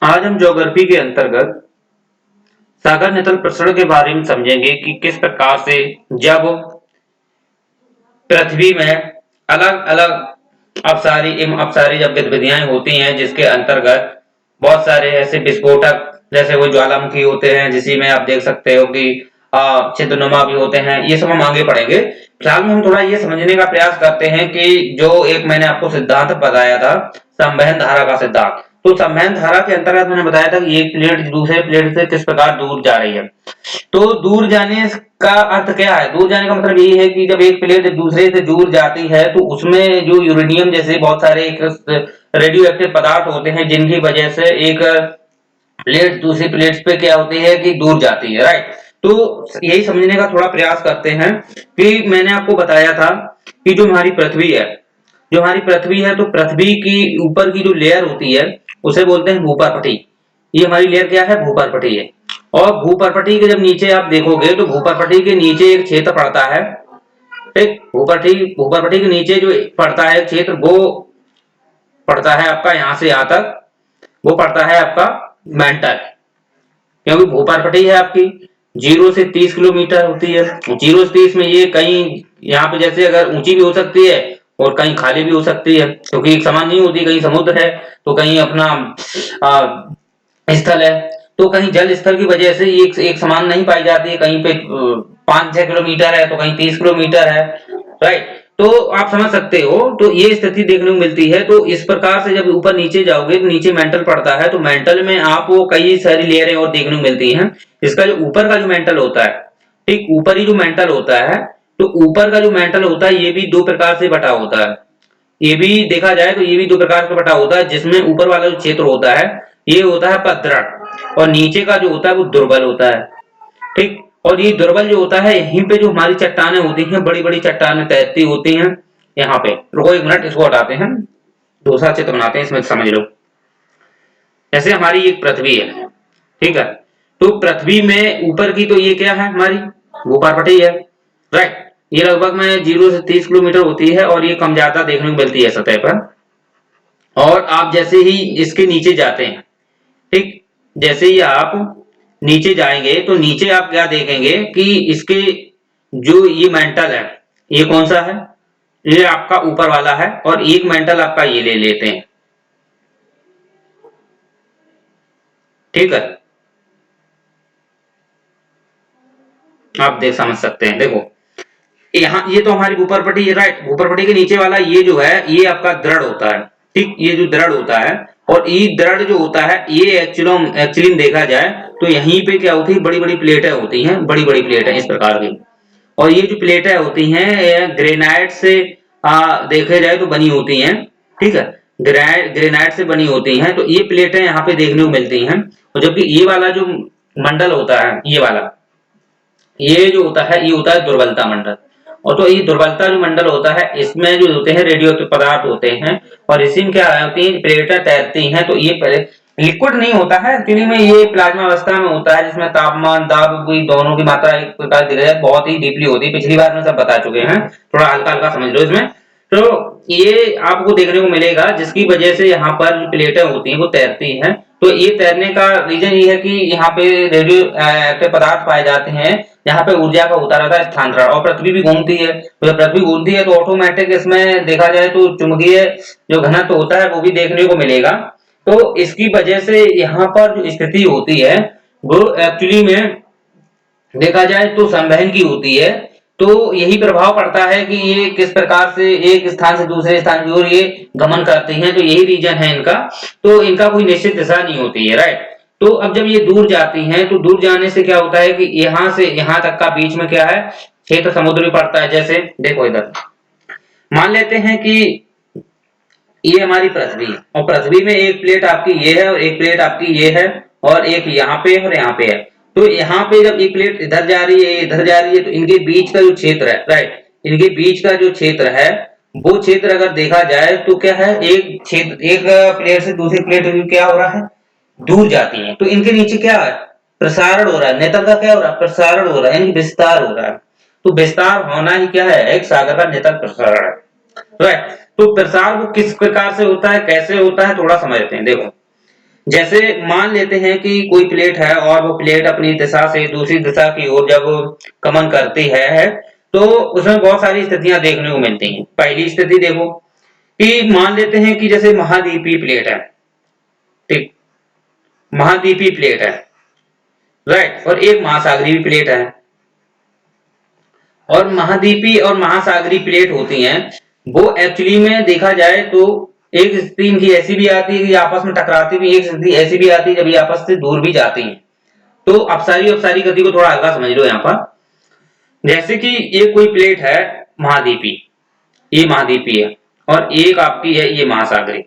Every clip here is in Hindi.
आज हम ज्योग्राफी के अंतर्गत सागर नितल प्रसरण के बारे में समझेंगे कि किस प्रकार से जब पृथ्वी में अलग अलग अपसारी एवं अपसारी जब गतिविधियां होती हैं, जिसके अंतर्गत बहुत सारे ऐसे विस्फोटक जैसे वो ज्वालामुखी होते हैं, जिसी में आप देख सकते हो कि छिद्रनुमा भी होते हैं। ये सब हम आगे पढ़ेंगे। फिलहाल में हम थोड़ा ये समझने का प्रयास करते हैं कि जो एक मैंने आपको सिद्धांत बताया था, संवहन धारा का सिद्धांत। तो संवहन धारा के अंतर्गत मैंने बताया था कि एक प्लेट दूसरे प्लेट से किस प्रकार दूर जा रही है। तो दूर जाने का अर्थ क्या है? दूर जाने का मतलब यही है कि जब एक प्लेट दूसरे से दूर जाती है तो उसमें जो यूरेनियम जैसे बहुत सारे एक रेडियो एक्टिव पदार्थ होते हैं, जिनकी वजह से एक प्लेट दूसरी प्लेट्स पे क्या होती है कि दूर जाती है, राइट। तो यही समझने का थोड़ा प्रयास करते हैं कि मैंने आपको बताया था कि जो हमारी पृथ्वी है, तो पृथ्वी की ऊपर की जो लेयर होती है उसे बोलते हैं भूपर्पटी। ये हमारी लेयर क्या है? भूपर्पटी है। और भूपर्पटी के जब नीचे आप देखोगे तो भूपर्पटी के नीचे एक क्षेत्र पड़ता है, ठीक। भूपर्पटी के नीचे जो पड़ता है क्षेत्र, वो पड़ता है आपका यहां से यहां तक, वो पड़ता है आपका मेंटल। क्योंकि भूपर्पटी है आपकी 0 से 30 किलोमीटर होती है। 0 से 30 में ये कहीं यहाँ पे जैसे अगर ऊंची भी हो सकती है और कहीं खाली भी हो सकती है, क्योंकि एक समान नहीं होती। कहीं समुद्र है तो कहीं अपना स्थल है, तो कहीं जल स्थल की वजह से एक समान नहीं पाई जाती है। कहीं पे 5-6 किलोमीटर है तो कहीं 30 किलोमीटर है, राइट। तो आप समझ सकते हो, तो ये स्थिति देखने को मिलती है। तो इस प्रकार से जब ऊपर नीचे जाओगे तो नीचे मेंटल पड़ता है, तो मेंटल में आपको कई सारी लेयरें और देखने को मिलती हैं। इसका जो ऊपर का जो मेंटल होता है, ठीक, ऊपरी जो मेंटल होता है, तो ऊपर का जो मेंटल होता है ये भी दो प्रकार से बटा होता है। ये भी देखा जाए तो ये भी दो प्रकार से बटा होता है, जिसमें ऊपर वाला जो क्षेत्र होता है ये होता है दृढ़, और नीचे का जो होता है वो दुर्बल होता है, ठीक। और ये दुर्बल जो होता है, यहीं पे जो हमारी चट्टानें होती हैं, बड़ी बड़ी चट्टानें तैरती होती हैं। यहाँ पे रुको एक मिनट, इसको हटाते हैं, दूसरा चित्र बनाते हैं, इसमें समझ लो। जैसे हमारी एक पृथ्वी है, ठीक है। तो पृथ्वी में ऊपर की तो ये क्या है? हमारी भूपर्पटी है, राइट। ये लगभग में 0 से 30 किलोमीटर होती है और ये कम ज्यादा देखने को मिलती है सतह पर। और आप जैसे ही इसके नीचे जाते हैं, ठीक, जैसे ही आप नीचे जाएंगे तो नीचे आप क्या देखेंगे कि इसके जो ये मेंटल है, ये कौन सा है? ये आपका ऊपर वाला है। और एक मेंटल आपका ये ले लेते हैं, ठीक है। आप देख समझ सकते हैं, देखो यहाँ ये तो हमारी भूपर्पटी है, राइट। भूपर्पटी के नीचे वाला ये जो है ये आपका दृढ़ होता है, ठीक। ये जो दृढ़ होता है, और ये दृढ़ जो होता है ये एक्चुअली देखा जाए तो यहीं पे क्या होती है, बड़ी बड़ी प्लेटें होती हैं, बड़ी बड़ी प्लेटें इस प्रकार की। और ये जो प्लेटें होती हैं ग्रेनाइट से देखे जाए तो बनी होती हैं, ठीक है। ग्रेनाइट से बनी होती हैं। तो ये प्लेटें यहाँ पे देखने को मिलती हैं। और जबकि ये वाला जो मंडल होता है, ये वाला, ये जो होता है ये होता है दुर्बलता मंडल। और तो ये दुर्बलता जो मंडल होता है, इसमें जो होते हैं रेडियो एक्टिव पदार्थ होते हैं, और इसी में क्या होती है, प्लेटें तैरती हैं। तो ये लिक्विड नहीं होता है एक्चुअली में, ये प्लाज्मा अवस्था में होता है, जिसमें तापमान दाब भी दोनों की मात्रा एक प्रकार देखा जाए बहुत ही डीपली होती है। पिछली बार में सब बता चुके हैं, थोड़ा हल्का हल्का समझ लो इसमें। तो ये आपको देखने को मिलेगा, जिसकी वजह से यहाँ पर जो प्लेटें होती हैं वो तैरती हैं। तो ये तैरने का रीजन ये है कि यहाँ पे रेडियो एक्टिव पदार्थ पाए जाते हैं, यहाँ पे ऊर्जा का होता रहता है स्थानांतरण। और पृथ्वी भी घूमती है, तो जब पृथ्वी घूमती है तो ऑटोमेटिक इसमें देखा जाए तो चुंबकीय जो घनत्व होता है वो भी देखने को मिलेगा। तो इसकी वजह से यहाँ पर जो स्थिति होती है वो एक्चुअली में देखा जाए तो संवहन की होती है। तो यही प्रभाव पड़ता है कि ये किस प्रकार से एक स्थान से दूसरे स्थान की ओर ये गमन करती हैं। तो यही रीजन है इनका। तो इनका कोई निश्चित दिशा नहीं होती है, राइट। तो अब जब ये दूर जाती हैं तो दूर जाने से क्या होता है कि यहाँ से यहाँ तक का बीच में क्या है, क्षेत्र समुद्र भी पड़ता है। जैसे देखो इधर मान लेते हैं कि ये हमारी पृथ्वी है, और पृथ्वी में एक प्लेट आपकी ये है और एक प्लेट आपकी ये है, और एक यहाँ पे और यहाँ पे है। तो यहाँ पे जब एक प्लेट इधर जा रही है इधर जा रही है, तो इनके बीच का जो क्षेत्र है, राइट, इनके बीच का जो क्षेत्र है वो क्षेत्र अगर देखा जाए तो क्या है, एक क्षेत्र एक प्लेट से दूसरी प्लेट क्या हो रहा है, दूर जाती है। तो इनके नीचे क्या है, प्रसारण हो रहा है। नेतल का क्या हो रहा है, प्रसारण हो रहा है, यानी विस्तार हो रहा है। तो विस्तार होना ही क्या है, एक सागर का नेतल प्रसारण है, राइट। तो प्रसार वो किस प्रकार से होता है, कैसे होता है, थोड़ा समझते हैं। देखो जैसे मान लेते हैं कि कोई प्लेट है और वो प्लेट अपनी दिशा से दूसरी दिशा की ओर जब गमन करती है तो उसमें बहुत सारी स्थितियां देखने को मिलती हैं। पहली स्थिति देखो कि मान लेते हैं कि जैसे महाद्वीपीय प्लेट है, ठीक, महाद्वीपीय प्लेट है, राइट, और एक महासागरीय प्लेट है। और महाद्वीपीय और महासागरीय प्लेट होती हैं, वो एक्चुअली में देखा जाए तो एक स्थिति इनकी ऐसी भी आती है कि आपस में टकराती भी, एक स्थिति ऐसी भी आती है जब ये आपस से दूर भी जाती हैं। तो अपसारी अपसारी गति को थोड़ा हल्का समझ लो यहाँ पर। जैसे कि ये कोई प्लेट है महाद्वीपीय, ये महाद्वीपीय है, और एक आपकी है ये महासागरीय,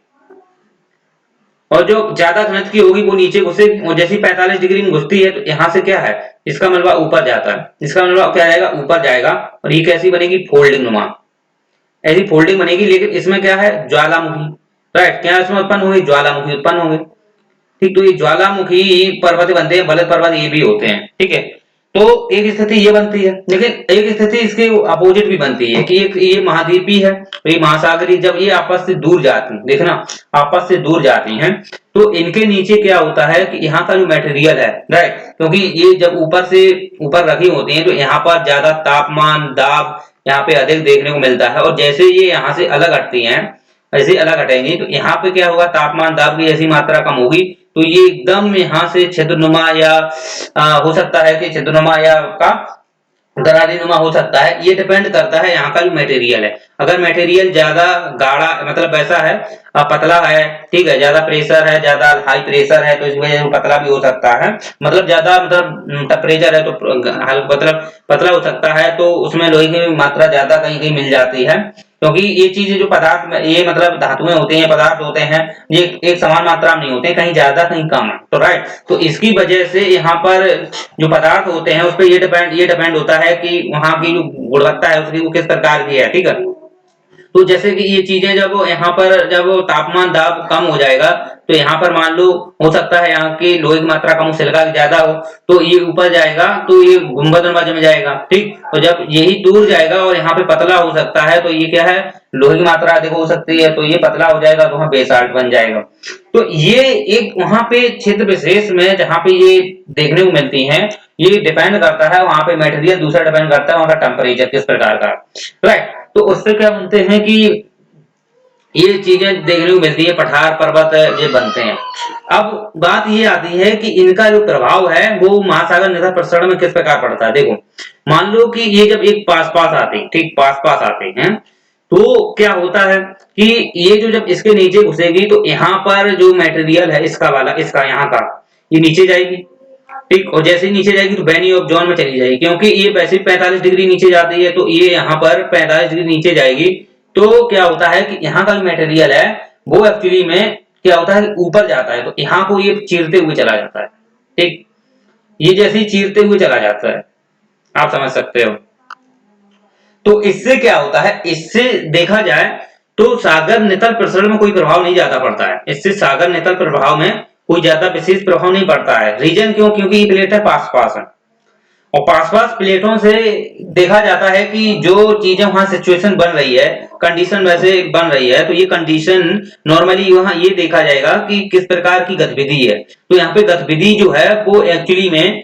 और जो ज्यादा घनत्व की होगी वो नीचे घुसेगी, और जैसी 45 डिग्री में घुसती है तो यहाँ से क्या है, इसका मलबा ऊपर जाता है, इसका मलबा क्या जाएगा, ऊपर जाएगा, और ये कैसी बनेगी, फोल्डिंग नुमा, ऐसी फोल्डिंग बनेगी। लेकिन इसमें क्या है, ज्वालामुखी, राइट, क्या इसमें उत्पन्न होगी, ज्वालामुखी उत्पन्न होंगे, ठीक। तो ये ज्वालामुखी पर्वत बनते हैं, बलद पर्वत ये भी होते हैं, ठीक है। तो एक स्थिति ये बनती है, लेकिन एक स्थिति इसके अपोजिट भी बनती है कि एक ये महाद्वीपीय है, ये महासागरीय, जब ये आपस से दूर जाती हैं, देखना आपस से दूर जाती हैं, तो इनके नीचे क्या होता है कि यहाँ का जो मटेरियल है, राइट, क्योंकि ये जब ऊपर से ऊपर रखी होती हैं तो यहाँ पर ज्यादा तापमान दाब यहाँ पे अधिक देखने को मिलता है, और जैसे ये यहाँ से अलग हटती हैं, ऐसे अलग हटेंगी तो यहाँ पे क्या होगा, तापमान दाब की ऐसी मात्रा कम होगी, तो ये एकदम यहाँ से छिद्रनुमा या हो सकता है कि छिद्रनुमा या का दरारी नुमा हो सकता है। ये डिपेंड करता है यहाँ का जो मटेरियल है। अगर मटेरियल ज्यादा गाढ़ा मतलब ऐसा है, पतला है, ठीक है, ज्यादा प्रेशर है, ज्यादा हाई प्रेशर है, तो इस वजह से पतला भी हो सकता है, मतलब ज्यादा मतलब टेम्परेचर है तो मतलब पतला हो सकता है, तो उसमें लोहे की मात्रा ज्यादा कहीं कहीं मिल जाती है, क्योंकि ये चीजें जो पदार्थ ये मतलब धातुएं होती हैं, पदार्थ होते हैं, ये एक समान मात्रा में नहीं होते, कहीं ज्यादा कहीं कम है, तो राइट, तो इसकी वजह से यहाँ पर जो पदार्थ होते हैं उस पर ये डिपेंड होता है कि वहां की जो गुणवत्ता है उसकी वो किस प्रकार की है, ठीक है। तो जैसे कि ये चीजें जब यहाँ पर जब तापमान दाब कम हो जाएगा तो यहाँ पर मान लो हो सकता है यहाँ की लोहे की मात्रा कम हो, सिलिका की ज्यादा हो, तो ये ऊपर जाएगा तो ये गुंबद में जाएगा, ठीक। तो जब यही दूर जाएगा और यहाँ पे पतला हो सकता है, तो ये क्या है, लोहे की मात्रा अधिक हो सकती है, तो ये पतला हो जाएगा तो वहां बेसाल्ट बन जाएगा। तो ये एक वहां पे क्षेत्र विशेष में जहाँ पे ये देखने को मिलती है, ये डिपेंड करता है वहां पे मटेरियल, दूसरा डिपेंड करता है वहां का टेम्परेचर किस प्रकार का, राइट। तो उससे क्या बनते हैं कि ये चीजें देखने को मिलती है, पठार पर्वत ये बनते हैं। अब बात ये आती है कि इनका जो प्रभाव है वो महासागर निधर प्रसरण में किस प्रकार पड़ता है। देखो मान लो कि ये जब एक पास पास आते हैं, ठीक, पास पास आते हैं, तो क्या होता है कि ये जो जब इसके नीचे घुसेगी तो यहाँ पर जो मटेरियल है इसका वाला, इसका यहाँ का, ये नीचे जाएगी, ठीक, और जैसे ही नीचे जाएगी तो बेनी ऑफ जॉन में चली जाएगी, क्योंकि ये वैसे 45 डिग्री नीचे जाती है, तो ये यहाँ पर 45 डिग्री नीचे जाएगी। तो क्या होता है कि यहाँ का जो मटेरियल है वो एक्चुअली में क्या होता है, ऊपर जाता है, तो यहाँ को ये चीरते हुए चला जाता है, ठीक, ये जैसे ही चीरते हुए चला जाता है, आप समझ सकते हो। तो इससे क्या होता है, इससे देखा जाए तो सागर नितल प्रसरण में कोई प्रभाव नहीं ज्यादा पड़ता है, इससे सागर नितल प्रभाव में कोई ज्यादा विशेष प्रभाव नहीं पड़ता है। रीजन क्यों, क्योंकि ये प्लेट है पास पास है, और पास पास प्लेटों से देखा जाता है कि जो चीजें वहां सिचुएशन बन रही है, कंडीशन वैसे बन रही है, तो ये कंडीशन नॉर्मली वहां ये देखा जाएगा कि किस प्रकार की गतिविधि है। तो यहाँ पे गतिविधि जो है वो एक्चुअली में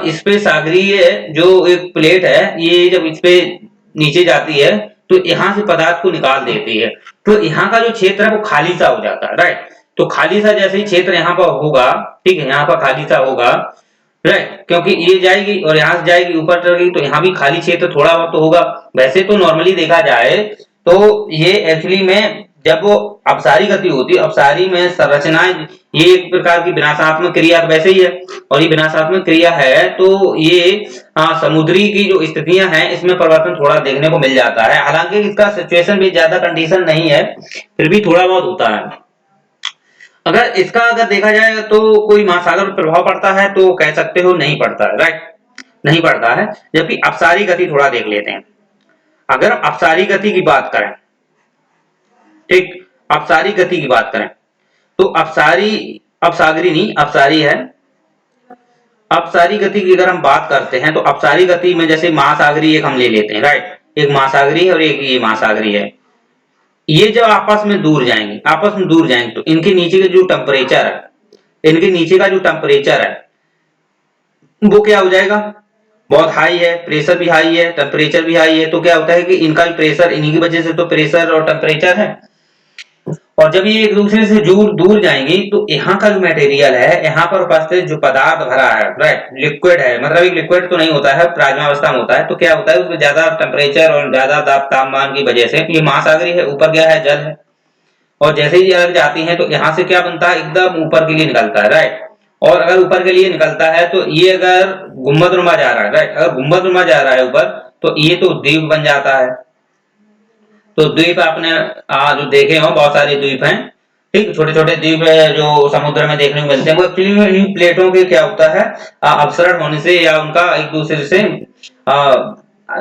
इस पे सागरीय जो एक प्लेट है, ये जब इस पे नीचे जाती है तो यहाँ से पदार्थ को निकाल देती है, तो यहाँ का जो क्षेत्र है वो खाली सा हो जाता है, राइट। तो खाली सा जैसे ही क्षेत्र यहाँ पर होगा, ठीक है, यहाँ पर खाली सा होगा, राइट, क्योंकि ये जाएगी और यहाँ से जाएगी ऊपर चढ़ेगी, तो यहाँ भी खाली क्षेत्र थोड़ा बहुत तो होगा। वैसे तो नॉर्मली देखा जाए तो ये एक्चुअली में जब वो अपसारी गति होती है, अपसारी में संरचनाएं ये एक प्रकार की विनाशात्मक क्रिया वैसे ही है, और ये विनाशात्मक क्रिया है तो ये समुद्री की जो स्थितियां हैं इसमें परिवर्तन थोड़ा देखने को मिल जाता है। हालांकि इसका सिचुएशन भी ज्यादा कंडीशन नहीं है, फिर भी थोड़ा बहुत होता है। अगर इसका अगर देखा जाए तो कोई महासागर पर प्रभाव पड़ता है तो कह सकते हो नहीं पड़ता है, राइट, नहीं पड़ता है। जबकि अपसारी गति थोड़ा देख लेते हैं। अगर अपसारी गति की बात करें, ठीक, अपसारी गति की बात करें तो अपसारी, अपसागरी नहीं अपसारी है, अपसारी गति की अगर हम बात करते हैं तो अपसारी गति में जैसे महासागरी एक हम ले लेते हैं, राइट, एक महासागरी है और एक ये महासागरी है। ये जब आपस में दूर जाएंगे, आपस में दूर जाएंगे तो इनके नीचे के जो टेम्परेचर है, इनके नीचे का जो टेम्परेचर है वो क्या हो जाएगा, बहुत हाई है, प्रेशर भी हाई है, टेम्परेचर भी हाई है, तो क्या होता है कि इनका भी प्रेशर, इन्हीं की वजह से तो प्रेशर और टेम्परेचर है। और जब ये एक दूसरे से दूर दूर जाएंगी तो यहाँ का जो मटेरियल है, यहाँ पर उपस्थित जो पदार्थ भरा है, राइट, लिक्विड है, मतलब एक लिक्विड तो नहीं होता है, प्लाज्मा अवस्था में होता है, तो क्या होता है उसमें ज्यादा टेम्परेचर और ज्यादा तापमान की वजह से ये महासागरीय है, ऊपर गया है, जल है, और जैसे ही अलग जाती है तो यहाँ से क्या बनता है, एकदम ऊपर के लिए निकलता है, राइट। और अगर ऊपर के लिए निकलता है तो ये अगर गुम्बदनुमा जा रहा है, राइट, अगर गुम्बदनुमा जा रहा है ऊपर तो ये तो द्वीप बन जाता है। तो द्वीप आपने जो देखे हो, बहुत सारे द्वीप हैं, ठीक, छोटे छोटे द्वीप है जो समुद्र में देखने को मिलते हैं, वो एक्चुअली इन प्लेटों के क्या होता है, अपसरण होने से या उनका एक दूसरे से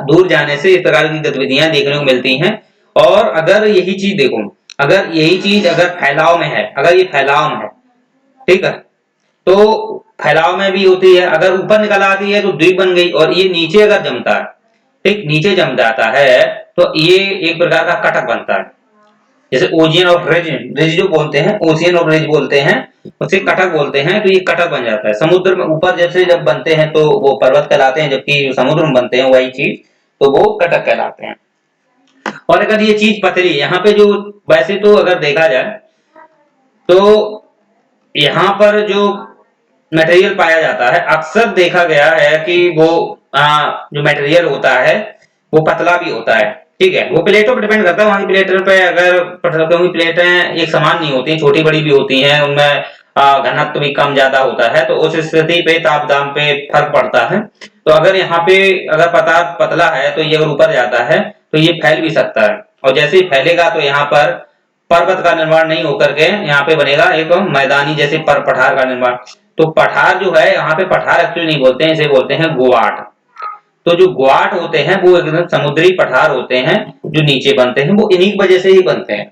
दूर जाने से इस प्रकार की गतिविधियां देखने को मिलती हैं। और अगर यही चीज देखो, अगर यही चीज अगर फैलाव में है, अगर ये फैलाव में है, ठीक है, तो फैलाव में भी होती है, अगर ऊपर निकल आती है तो द्वीप बन गई, और ये नीचे अगर जमता है, ठीक, नीचे जम जाता है तो ये एक प्रकार का कटक बनता है, जैसे ओशियन ऑफ रिज, रिज जो बोलते हैं, ओशियन ऑफ रिज बोलते हैं, उसे कटक बोलते हैं, तो ये कटक बन जाता है। समुद्र में ऊपर जैसे जब बनते हैं तो वो पर्वत कहलाते हैं, जबकि जो समुद्र में बनते हैं वही चीज तो वो कटक कहलाते हैं। और अगर ये चीज पतली, यहाँ पे जो वैसे तो अगर देखा जाए तो यहाँ पर जो मटेरियल पाया जाता है, अक्सर देखा गया है कि वो जो मटेरियल होता है वो पतला भी होता है, ठीक है, वो प्लेटों पर डिपेंड करता है, वहां की प्लेटों पे, अगर क्योंकि प्लेटें एक समान नहीं होती, छोटी बड़ी भी होती हैं, उनमें घनत्व भी कम ज्यादा होता है, तो उस स्थिति पे ताप दाम पे फर्क पड़ता है। तो अगर यहाँ पे अगर पदार्थ पतला है तो ये अगर ऊपर जाता है तो ये फैल भी सकता है, और जैसे ही फैलेगा तो यहाँ पर पर्वत का निर्माण नहीं होकर के यहाँ पे बनेगा एक मैदानी जैसे पठार का निर्माण। तो पठार जो है, यहाँ पे पठार एक्चुअली नहीं बोलते हैं, इसे बोलते हैं गोवाट। तो जो ग्वाट होते हैं वो एकदम समुद्री पठार होते हैं जो नीचे बनते हैं, वो इन्हीं की वजह से ही बनते हैं।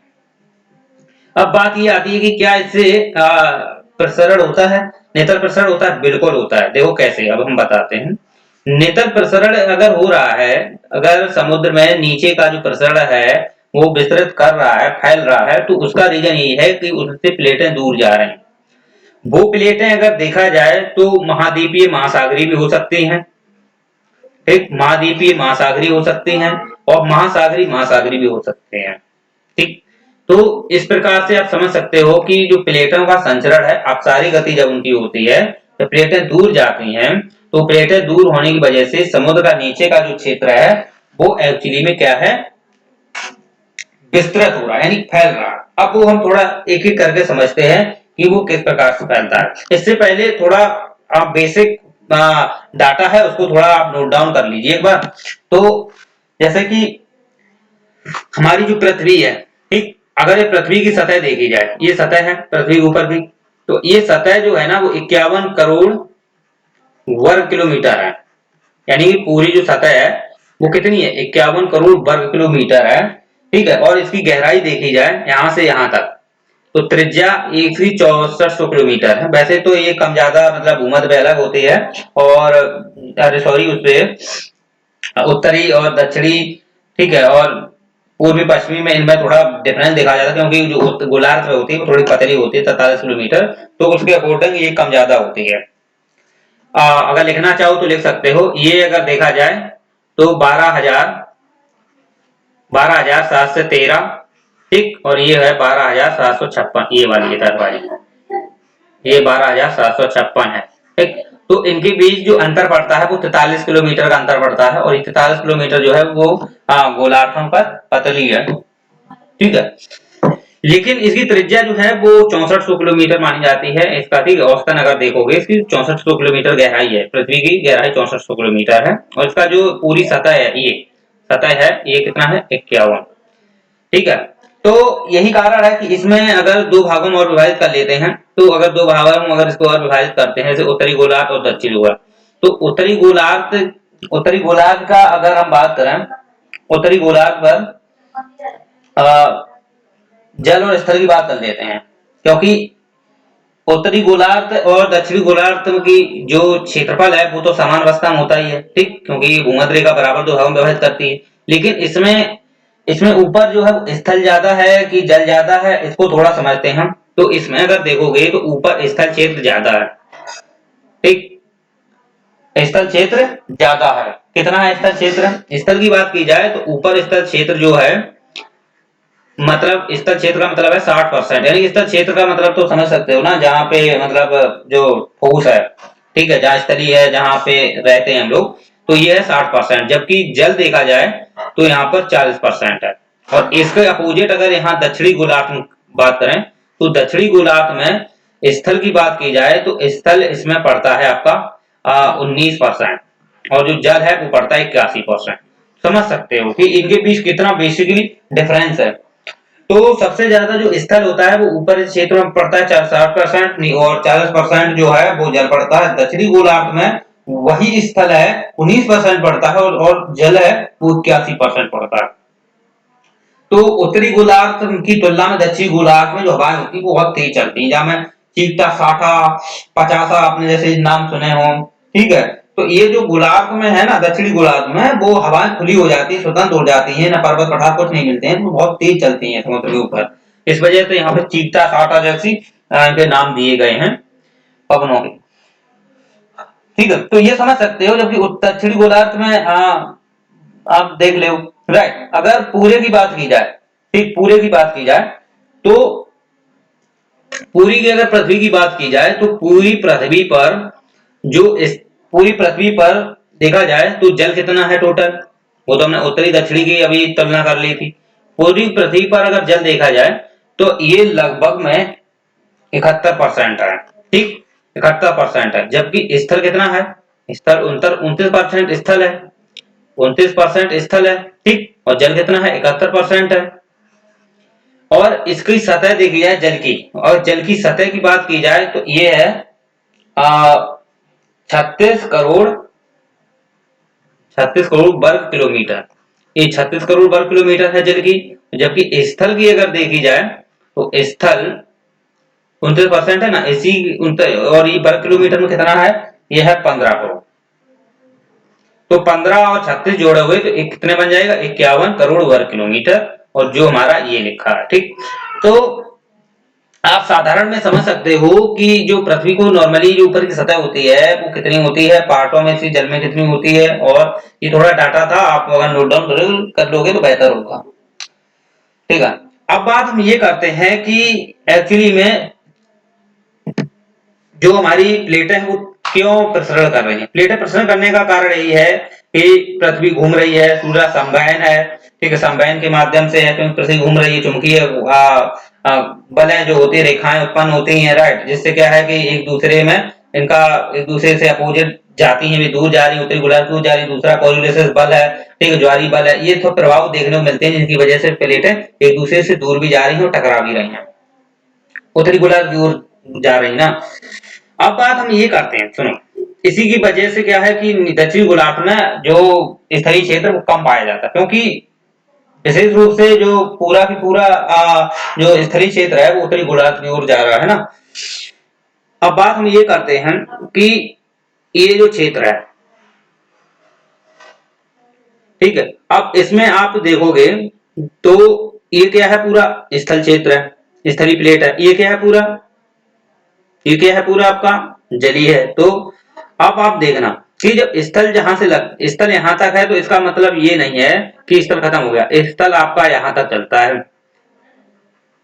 अब बात ये आती है कि क्या इससे प्रसरण होता है, नेत्र प्रसरण होता है? बिल्कुल होता है। देखो कैसे, अब हम बताते हैं। नेत्र प्रसरण अगर हो रहा है, अगर समुद्र में नीचे का जो प्रसरण है वो विस्तृत कर रहा है, फैल रहा है, तो उसका रीजन ये है कि उससे प्लेटें दूर जा रही हैं। वो प्लेटें अगर देखा जाए तो महाद्वीपीय महासागरीय भी हो सकती हैं, ठीक, महाद्वीपीय महासागरीय हो सकती हैं, और महासागरीय महासागरीय भी हो सकते हैं, ठीक। तो इस प्रकार से आप समझ सकते हो कि जो प्लेटों का संचरण है, अपसारी गति जब उनकी होती है तो प्लेटें दूर जाती हैं, तो प्लेटें दूर होने की वजह से समुद्र का नीचे का जो क्षेत्र है वो एक्चुअली में क्या है, विस्तृत हो रहा है, यानी फैल रहा है। अब वो हम थोड़ा एक एक करके समझते हैं कि वो किस प्रकार से फैलता है। इससे पहले थोड़ा आप बेसिक डाटा है उसको थोड़ा आप नोट डाउन कर लीजिए एक बार। तो जैसे कि हमारी जो पृथ्वी है, ठीक, अगर ये पृथ्वी की सतह देखी जाए, ये सतह है पृथ्वी के ऊपर की, तो ये सतह जो है ना वो 51 करोड़ वर्ग किलोमीटर है, यानी कि पूरी जो सतह है वो कितनी है, 51 करोड़ वर्ग किलोमीटर है, ठीक है। और इसकी गहराई देखी जाए यहां से यहां तक तो त्रिज्या 1,6400 किलोमीटर है। वैसे तो ये कम ज्यादा मतलब भूमध्य पे अलग होती है, और अरे सॉरी उस पे उत्तरी और दक्षिणी, ठीक है, और पूर्वी पश्चिमी में इनमें थोड़ा डिफरेंस देखा जाता है, क्योंकि जो गोलार्ध में होती है वो थोड़ी पतली होती है 43 किलोमीटर, तो उसके अकॉर्डिंग ये कम ज्यादा होती है। अगर लिखना चाहो तो लिख सकते हो, ये अगर देखा जाए तो 12,713, ठीक, और ये है 12,756, ये वाली इधर वाली, ये 12,756 है, ठीक। तो इनके बीच जो अंतर पड़ता है वो 43 किलोमीटर का अंतर पड़ता है, और 43 किलोमीटर जो है वो गोलार्धों पर पतली है, ठीक है। लेकिन इसकी त्रिज्या जो है वो 6400 किलोमीटर मानी जाती है इसका, ठीक है। औसतन अगर देखोगे इसकी 6400 किलोमीटर गहराई है, पृथ्वी की गहराई 6400 किलोमीटर है, और इसका जो पूरी सतह है, ये सतह है, ये कितना है, 51, ठीक है। तो यही कारण है कि इसमें अगर दो भागों में और विभाजित कर लेते हैं, तो अगर दो भागों में अगर इसको और विभाजित करते हैं, जैसे उत्तरी गोलार्ध और दक्षिणी गोलार्ध, तो उत्तरी गोलार्ध का अगर हम बात करें, उत्तरी गोलार्ध पर जल और स्थल की बात कर लेते हैं, क्योंकि उत्तरी गोलार्ध और दक्षिणी गोलार्ध की जो क्षेत्रफल है वो तो समान अवस्था में होता ही है, ठीक, क्योंकि भूमध्य रेखा बराबर दो भागों में विभाजित करती है। लेकिन इसमें ऊपर जो है स्थल ज्यादा है कि जल ज्यादा है, इसको थोड़ा समझते हैं हम। तो इसमें अगर देखोगे तो ऊपर स्थल क्षेत्र ज्यादा है, ठीक, स्थल क्षेत्र ज्यादा है। कितना है स्थल क्षेत्र? स्थल की बात की जाए तो ऊपर स्थल क्षेत्र जो है, मतलब स्थल क्षेत्र का मतलब है 60%, यानी स्थल क्षेत्र का मतलब तो समझ सकते हो ना, जहाँ पे मतलब जो ठोस है, ठीक है, जहाँ स्थलीय है, जहाँ पे रहते हैं हम लोग, तो ये है 60%, जबकि जल देखा जाए तो यहाँ पर 40% है। और इसके अपोजिट अगर यहाँ दक्षिणी गोलार्ध में बात करें तो दक्षिणी गोलार्ध में स्थल की बात की जाए तो स्थल इसमें पड़ता है आपका 19%, और जो जल है वो पड़ता है 81%। समझ सकते हो कि इनके बीच कितना बेसिकली डिफरेंस है। तो सबसे ज्यादा जो स्थल होता है वो ऊपर क्षेत्र में पड़ता है 60%, और 40% जो है वो जल पड़ता है। दक्षिणी गोलार्ध में वही स्थल है 19% पड़ता है, और जल है वो 81% पड़ता है। तो उत्तरी गोलार्ध की तुलना में दक्षिणी गोलार्ध में जो हवाएं होती है वो बहुत तेज चलती है, जहां में चीकटा, साठा, पचासा आपने जैसे नाम सुने हो, ठीक है। तो ये जो गोलार्ध में है ना, दक्षिणी गोलार्ध में वो हवाएं खुली हो जाती है, स्वतंत्र हो जाती है ना, पर्वत पठार कुछ नहीं मिलते हैं, तो बहुत तेज चलती हैं समुद्र के ऊपर। इस वजह से यहाँ पे चीकटा, साठा जैसी इनके नाम दिए गए हैं पवनों के, ठीक है। तो ये समझ सकते हो, जबकि दक्षिणी गोलार्ध में आप देख लो, राइट। अगर पूरे की बात की जाए, ठीक, पूरे की बात की जाए तो पूरी की अगर पृथ्वी की बात की जाए तो पूरी पृथ्वी पर जो इस पूरी पृथ्वी पर देखा जाए तो जल कितना है टोटल, वो तो हमने उत्तरी दक्षिणी की अभी तुलना कर ली थी। पूरी पृथ्वी पर अगर जल देखा जाए तो ये लगभग में 71% है, ठीक, 71% है। जबकि स्थल कितना है? स्थल 29% स्थल है, 29% स्थल है, ठीक, और जल कितना है? 71% है। और इसकी सतह देखी जाए जल की, और जल की सतह की बात की जाए तो ये है 36 करोड़ 36 करोड़ वर्ग किलोमीटर। ये 36 करोड़ वर्ग किलोमीटर है जल की। जबकि स्थल की अगर देखी जाए तो स्थल 29% है ना, इसी और ये वर्ग किलोमीटर में कितना है? ये है 15 करोड़। तो 15 और 36 जोड़े हुए तो एक कितने बन जाएगा? 51 करोड़ वर्ग किलोमीटर, और जो हमारा ये लिखा है, ठीक। तो आप साधारण में समझ सकते हो कि जो पृथ्वी को नॉर्मली जो ऊपर की सतह होती है वो कितनी होती है, पार्टों में से जल में कितनी होती है, और ये थोड़ा डाटा था, आप अगर नोट डाउन कर लोगे तो बेहतर होगा, ठीक है। अब बात हम ये करते हैं कि एक्चुअली में जो हमारी प्लेटें हैं वो क्यों प्रसरण कर रही हैं। प्लेटें प्रसरण करने का कारण यही है कि पृथ्वी घूम रही है, सूर्य संवहन है, ठीक है, संवहन के माध्यम से है, क्योंकि पृथ्वी घूम रही है, चुंबकीय बलें जो होती है, रेखाएं उत्पन्न होती हैं, राइट, जिससे क्या है कि एक दूसरे में इनका एक दूसरे से अपोजिट जाती हैं, भी दूर जा रही है, उत्तरी गोलार्ध दूर जा रही है। दूसरा कोरिलेशन बल है, ठीक है, ज्वारीय बल है। ये तो प्रभाव देखने को मिलते हैं जिनकी वजह से प्लेटें एक दूसरे से दूर भी जा रही हैं और टकरा भी रही हैं, उत्तरी गोलार्ध की ओर जा रही ना। अब बात हम ये करते हैं, सुनो, इसी की वजह से क्या है कि दक्षिणी गोलार्ध में जो स्थलीय क्षेत्र वो कम पाया जाता है, क्योंकि विशेष रूप से जो पूरा की पूरा जो स्थलीय क्षेत्र है वो उत्तरी गोलार्ध की ओर जा रहा है ना। अब बात हम ये करते हैं कि ये जो क्षेत्र है, ठीक है, अब इसमें आप देखोगे तो ये क्या है? पूरा स्थल क्षेत्र है, स्थलीय प्लेट है। ये क्या है? पूरा, ये क्या है? पूरा आपका जलीय है। तो अब आप देखना कि जब स्थल जहां से स्थल यहां तक है तो इसका मतलब ये नहीं है कि स्थल खत्म हो गया, स्थल आपका यहां तक चलता है,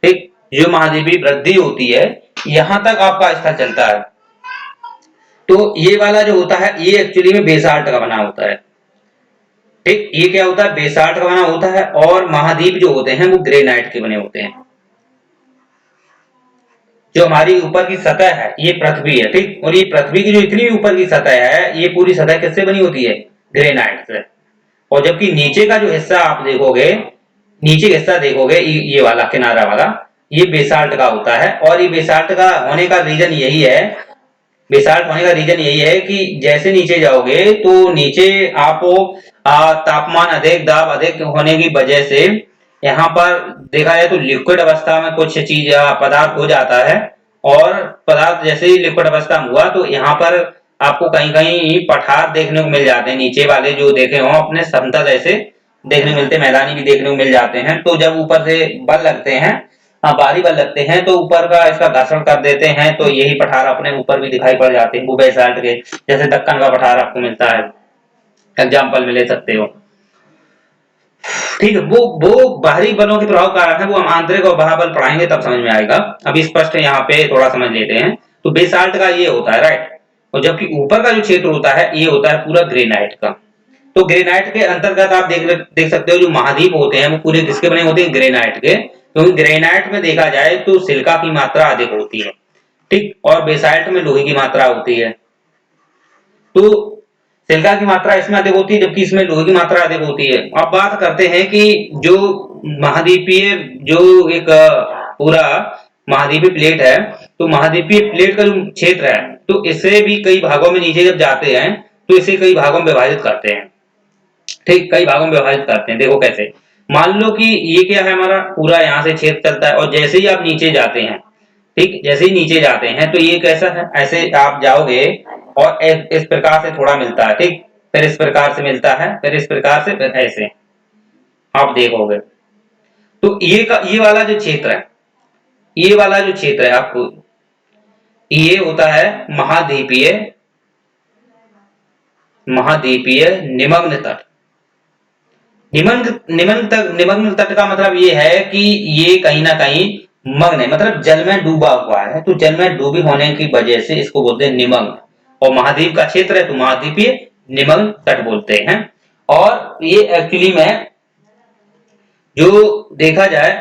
ठीक, जो महाद्वीपीय वृद्धि होती है यहां तक आपका स्थल चलता है। तो ये वाला जो होता है ये एक्चुअली में बेसाल्ट का बना होता है, ठीक, ये क्या होता है? बेसाल्ट का बना होता है। और महाद्वीप जो होते हैं वो ग्रेनाइट के बने होते हैं। जो हमारी ऊपर की सतह है ये पृथ्वी है, ठीक, और ये पृथ्वी की जो इतनी ऊपर की सतह है ये पूरी सतह किससे बनी होती है? ग्रेनाइट से। और जबकि नीचे का जो हिस्सा आप देखोगे, नीचे हिस्सा देखोगे, ये वाला किनारा वाला, ये बेसाल्ट का होता है। और ये बेसाल्ट का होने का रीजन यही है, बेसाल्ट होने का रीजन यही है कि जैसे नीचे जाओगे तो नीचे आपको तापमान अधिक, दाब अधिक होने की वजह से यहाँ पर देखा जाए तो लिक्विड अवस्था में कुछ चीज पदार्थ हो जाता है। और पदार्थ जैसे ही लिक्विड अवस्था में हुआ तो यहाँ पर आपको कहीं कहीं पठार देखने को मिल जाते हैं, नीचे वाले जो देखे हो अपने समतल ऐसे देखने को मिलते हैं, मैदानी भी देखने को मिल जाते हैं। तो जब ऊपर से बल लगते हैं बाहरी बल लगते हैं तो ऊपर का इसका घर्षण कर देते हैं, तो यही पठार अपने ऊपर भी दिखाई पड़ जाते हैं वो बेसाल्ट के, जैसे दक्कन का पठार आपको मिलता है, एग्जाम्पल में ले सकते हो। ठीक है, वो बाहरी बलों के प्रभाव कारण है, वो हम आंतरिक और बाह्य बल पढ़ाएंगे तब समझ में आएगा, अभी स्पष्ट है यहाँ पे थोड़ा समझ लेते हैं। तो बेसाल्ट का ये होता है, राइट, और जबकि ऊपर का जो क्षेत्र होता है ये होता है पूरा ग्रेनाइट का। तो ग्रेनाइट के अंतर्गत आप देख सकते हो जो महाद्वीप होते हैं वो पूरे किसके बने होते हैं, ग्रेनाइट के, क्योंकि ग्रेनाइट में देखा जाए तो सिलिका की मात्रा अधिक होती है, ठीक, और बेसाल्ट में लोहे की मात्रा होती है। तो सिलिका की मात्रा इसमें अधिक होती है जबकि इसमें लोहे की मात्रा अधिक होती है। अब बात करते हैं कि जो महाद्वीपीय जो एक पूरा महाद्वीपीय प्लेट है, तो महाद्वीपीय प्लेट का जो क्षेत्र है तो इसे भी कई भागों में नीचे जब जाते हैं तो इसे कई भागों में विभाजित करते हैं, ठीक, कई भागों में विभाजित करते हैं। देखो कैसे, मान लो कि ये क्या है हमारा पूरा यहाँ से क्षेत्र चलता है और जैसे ही आप नीचे जाते हैं, ठीक, जैसे ही नीचे जाते हैं तो ये कैसा है, ऐसे आप जाओगे और इस प्रकार से थोड़ा मिलता है, ठीक, फिर इस प्रकार से मिलता है, फिर इस प्रकार से, फिर ऐसे आप देखोगे। तो ये वाला जो क्षेत्र है, ये वाला जो क्षेत्र है आपको, ये होता है महाद्वीपीय महाद्वीपीय निमग्न तट। निमग्न तट का मतलब ये है कि ये कहीं ना कहीं मग्न है, मतलब जल में डूबा हुआ है, तो जल में डूबे होने की वजह से इसको बोलते हैं निमग्न। और महाद्वीप का क्षेत्र है तो महाद्वीपीय निमग्न तट बोलते हैं। और ये एक्चुअली में जो देखा जाए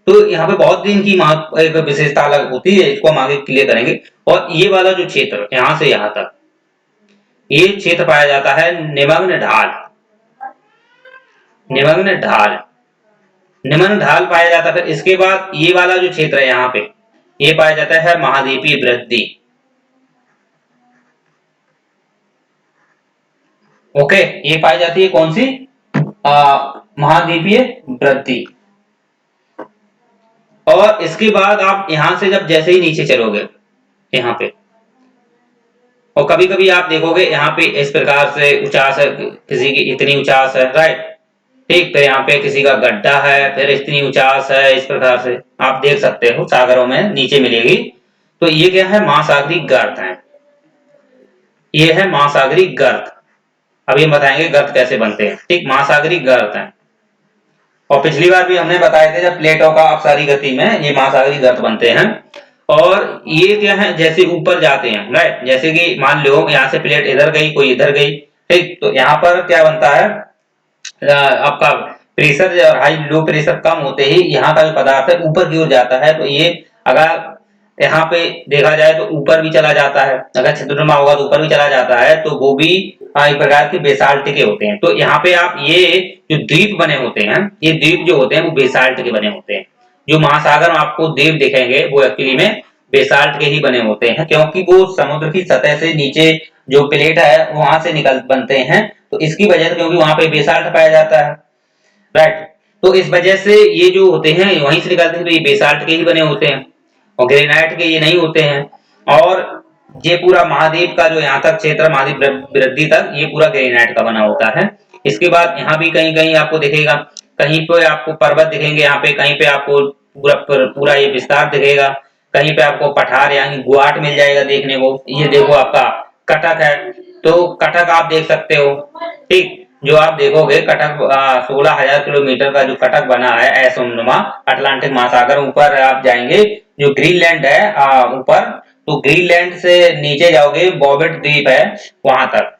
तो यहाँ पे बहुत दिन की एक विशेषता अलग होती है, इसको हम आगे क्लियर करेंगे। और ये वाला जो क्षेत्र यहाँ से यहाँ तक ये क्षेत्र पाया जाता है निमग्न ढाल, निमग्न ढाल, निमग्न ढाल पाया जाता है। फिर इसके बाद ये वाला जो क्षेत्र है यहाँ पे ये पाया जाता है महाद्वीपीय वृद्धि। ओके, ये पाई जाती है कौन सी, महाद्वीपीय वृद्धि। और इसके बाद आप यहां से जब जैसे ही नीचे चलोगे यहाँ पे, और कभी कभी आप देखोगे यहाँ पे इस प्रकार से उचास है, किसी की इतनी उचास है, राइट, ठीक, फिर यहाँ पे किसी का गड्ढा है, फिर इतनी उचास है, इस प्रकार से आप देख सकते हो सागरों में नीचे मिलेगी। तो ये क्या है, महासागरी गर्त है, ये है महासागरी गर्त। अभी हम बताएंगे गर्त कैसे बनते हैं, ठीक, महासागरी गर्त है। और पिछली बार भी हमने बताए थे जब प्लेटों का अपसारी गति में ये महासागरी गर्त बनते हैं। और ये क्या है, जैसे ऊपर जाते हैं, राइट, जैसे कि मान लो यहाँ से प्लेट इधर गई, कोई इधर गई, ठीक, तो यहाँ पर क्या बनता है, आपका प्रेशर और हाई लो प्रेशर कम होते ही यहाँ का जो पदार्थ है ऊपर की ओर जाता है। तो ये अगर यहाँ पे देखा जाए तो ऊपर भी चला जाता है, अगर छिद्रमा होगा तो ऊपर भी चला जाता है, तो वो भी एक प्रकार के बेसाल्ट के होते हैं। तो यहाँ पे आप ये जो द्वीप बने होते हैं, ये द्वीप जो होते हैं वो बेसाल्ट के बने होते हैं। जो महासागर में आपको द्वीप दिखेंगे वो एक्चुअली में बेसाल्ट के ही बने होते हैं, क्योंकि वो समुद्र की सतह से नीचे जो प्लेट है वहां से निकल बनते हैं, तो इसकी वजह से, क्योंकि वहां पे बेसाल्ट पाया जाता है, राइट, तो इस वजह से ये जो होते हैं वहीं से निकलते हैं, तो ये बेसाल्ट के ही बने होते हैं और ग्रेनाइट के ये नहीं होते हैं। और ये पूरा महाद्वीप का जो यहाँ तक क्षेत्र, महाद्वीप वृद्धि तक, ये पूरा ग्रेनाइट का बना होता है। इसके बाद यहाँ भी कहीं कहीं आपको दिखेगा, कहीं पे आपको पर्वत दिखेंगे, यहाँ पे कहीं पे आपको पूरा ये विस्तार दिखेगा, कहीं पे आपको पठार यानी गुआट मिल जाएगा देखने को। ये देखो आपका कटक है, तो कटक आप देख सकते हो, ठीक, जो आप देखोगे कटक 16,000 किलोमीटर का जो कटक बना है ऐसोनुमा अटलांटिक महासागर, ऊपर आप जाएंगे जो ग्रीनलैंड है ऊपर, तो ग्रीनलैंड से नीचे जाओगे बॉबेट द्वीप है वहां तक,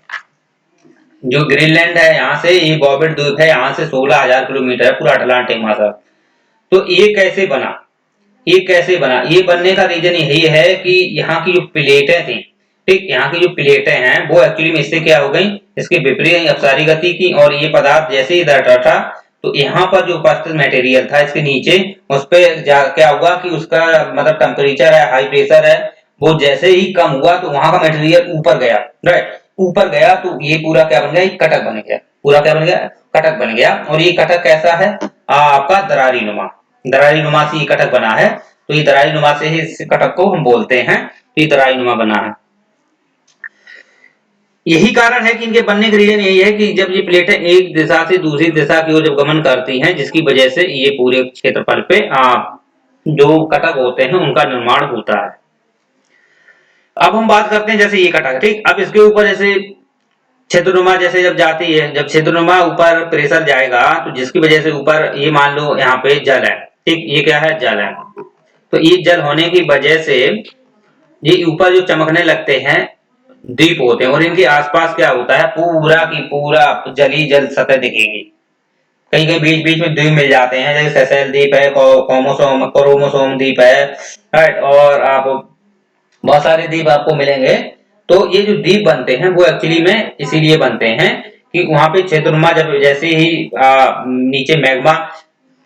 जो ग्रीनलैंड है यहाँ से ये बॉबेट द्वीप है, यहाँ से 16,000 किलोमीटर है पूरा अटलांटिक महासागर। तो ये कैसे बना, ये कैसे बना, ये बनने का रीजन यही है कि यहाँ की जो प्लेटें थी, ठीक, यहाँ की जो प्लेटें हैं वो एक्चुअली में इससे क्या हो गई, इसके विपरीत अपसारी गति की, और ये पदार्थ जैसे ही दटा था तो यहाँ पर जो उपस्थित मटेरियल था इसके नीचे, उस पर क्या हुआ कि उसका मतलब टेम्परेचर है, हाई प्रेशर है, वो जैसे ही कम हुआ तो वहां का मटेरियल ऊपर गया, राइट, ऊपर गया तो ये पूरा क्या बन गया, कटक बन गया, पूरा क्या बन गया, कटक बन गया। और ये कटक कैसा है, आपका दरारी नुमा, दरारी नुमा से ये कटक बना है, तो ये दरारी नुमा से ही इस कटक को हम बोलते हैं, तो ये दरारी नुमा बना है। यही कारण है कि इनके बनने का रीजन यही है कि जब ये प्लेटें एक दिशा से दूसरी दिशा की ओर जब गमन करती हैं, जिसकी वजह से ये पूरे क्षेत्रफल पे जो कटक होते हैं उनका निर्माण होता है। अब हम बात करते हैं जैसे ये कटक, ठीक। अब इसके ऊपर जैसे क्षेत्रनुमा जैसे जब जाती है, जब क्षेत्रनुमा ऊपर प्रेशर जाएगा तो जिसकी वजह से ऊपर ये मान लो यहाँ पे जल है, ठीक। ये क्या है? जल है। तो ये जल होने की वजह से ये ऊपर जो चमकने लगते हैं द्वीप होते हैं, और इनके आसपास क्या होता है, पूरा की पूरा जल ही जल सतह दिखेगी। कहीं कहीं बीच बीच में द्वीप मिल जाते हैं, जैसे सेसेल द्वीप है, कोमोसोम क्रोमोसोम द्वीप है, राइट। और आप बहुत सारे द्वीप आपको मिलेंगे। तो ये जो द्वीप बनते हैं वो एक्चुअली में इसीलिए बनते हैं कि वहां पे क्षेत्रनुमा जब जैसे ही नीचे मैग्मा,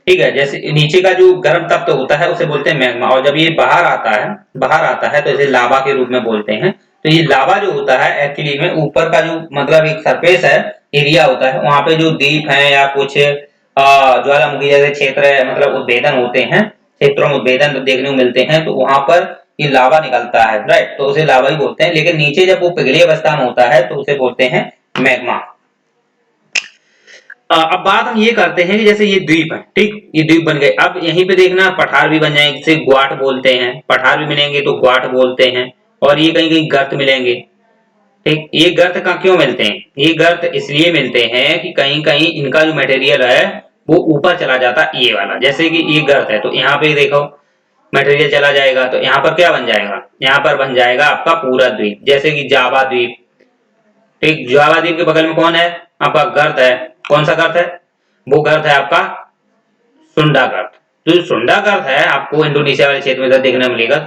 ठीक है, जैसे नीचे का जो गर्म तप्त होता है उसे बोलते हैं मैग्मा, और जब ये बाहर आता है तो इसे लावा के रूप में बोलते हैं। तो ये लावा जो होता है एक्चुअली में ऊपर का जो मतलब एक सरफेस है, एरिया होता है, वहां पे जो द्वीप है या कुछ ज्वालामुखी जैसे क्षेत्र है, मतलब उद्भेदन होते हैं, क्षेत्रों में उद्भेदन देखने को मिलते हैं, तो वहां पर ये लावा निकलता है, राइट। तो उसे लावा ही बोलते हैं। लेकिन नीचे जब वो पिघली अवस्था में होता है तो उसे बोलते हैं मैग्मा। अब बात हम ये करते हैं कि जैसे ये द्वीप है, ठीक। ये द्वीप बन गए। अब यहीं पे देखना पठार भी बन जाएंगे, जिसे ग्वाट बोलते हैं। पठार भी मिलेंगे तो ग्वाट बोलते हैं। और ये कहीं कहीं गर्त मिलेंगे, ठीक। ये गर्त का क्यों मिलते हैं? ये गर्त इसलिए मिलते हैं कि कहीं कहीं इनका जो मटेरियल है वो ऊपर चला जाता है, ये वाला। जैसे कि ये गर्त है तो यहाँ पे देखो मटेरियल चला जाएगा, तो यहाँ पर क्या बन जाएगा? यहाँ पर बन जाएगा आपका पूरा द्वीप, जैसे कि जावा द्वीप, ठीक। जावा द्वीप के बगल में कौन है? आपका गर्त है। कौन सा गर्त है? वो गर्त है आपका सुंडा गर्त। जो सुंडा गर्त है आपको इंडोनेशिया वाले क्षेत्र में इधर देखने मिलेगा।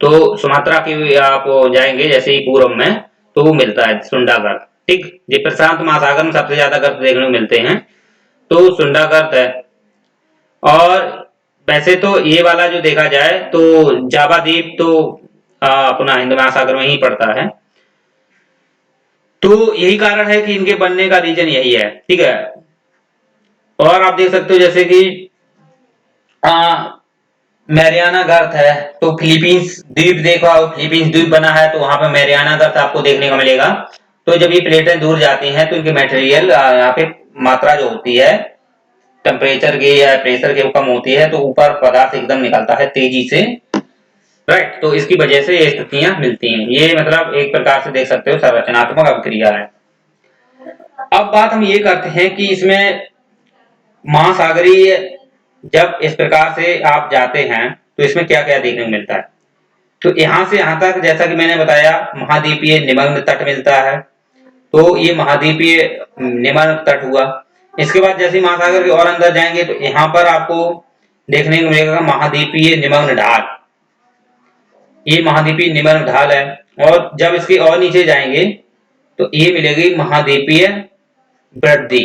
तो सुमात्रा की आप जाएंगे जैसे ही पूर्व में, तो वो मिलता है सुंडा गर्त, ठीक। ये प्रशांत महासागर में सबसे ज्यादा गर्त देखने को मिलते हैं, तो सुंडा गर्त है। और वैसे तो ये वाला जो देखा जाए तो जावा द्वीप तो अपना हिंद महासागर में ही पड़ता है। तो यही कारण है कि इनके बनने का रीजन यही है, ठीक है। और आप देख सकते हो जैसे कि मैरियाना गर्त है, तो फिलीपींस द्वीप देखा, फिलीपींस द्वीप बना है तो वहां पर मैरियाना गर्त आपको देखने को मिलेगा। तो जब ये प्लेटें दूर जाती हैं तो इनके मटेरियल यहाँ पे मात्रा जो होती है टेम्परेचर की या प्रेशर की कम होती है, तो ऊपर पदार्थ एकदम निकलता है तेजी से, राइट। तो इसकी वजह से ये स्थितियां मिलती हैं। ये मतलब एक प्रकार से देख सकते हो संरचनात्मक अभिक्रिया है। अब बात हम ये करते हैं कि इसमें महासागरीय जब इस प्रकार से आप जाते हैं तो इसमें क्या क्या देखने को मिलता है। तो यहां से यहां तक जैसा कि मैंने बताया महाद्वीपीय निमग्न तट मिलता है, तो ये महाद्वीपीय निमग्न तट हुआ। इसके बाद जैसे महासागर के और अंदर जाएंगे तो यहाँ पर आपको देखने को मिलेगा महाद्वीपीय निमग्न ढाल। ये महाद्वीपीय निमग्न ढाल है। और जब इसके और नीचे जाएंगे तो ये मिलेगी महाद्वीपीय वृद्धि,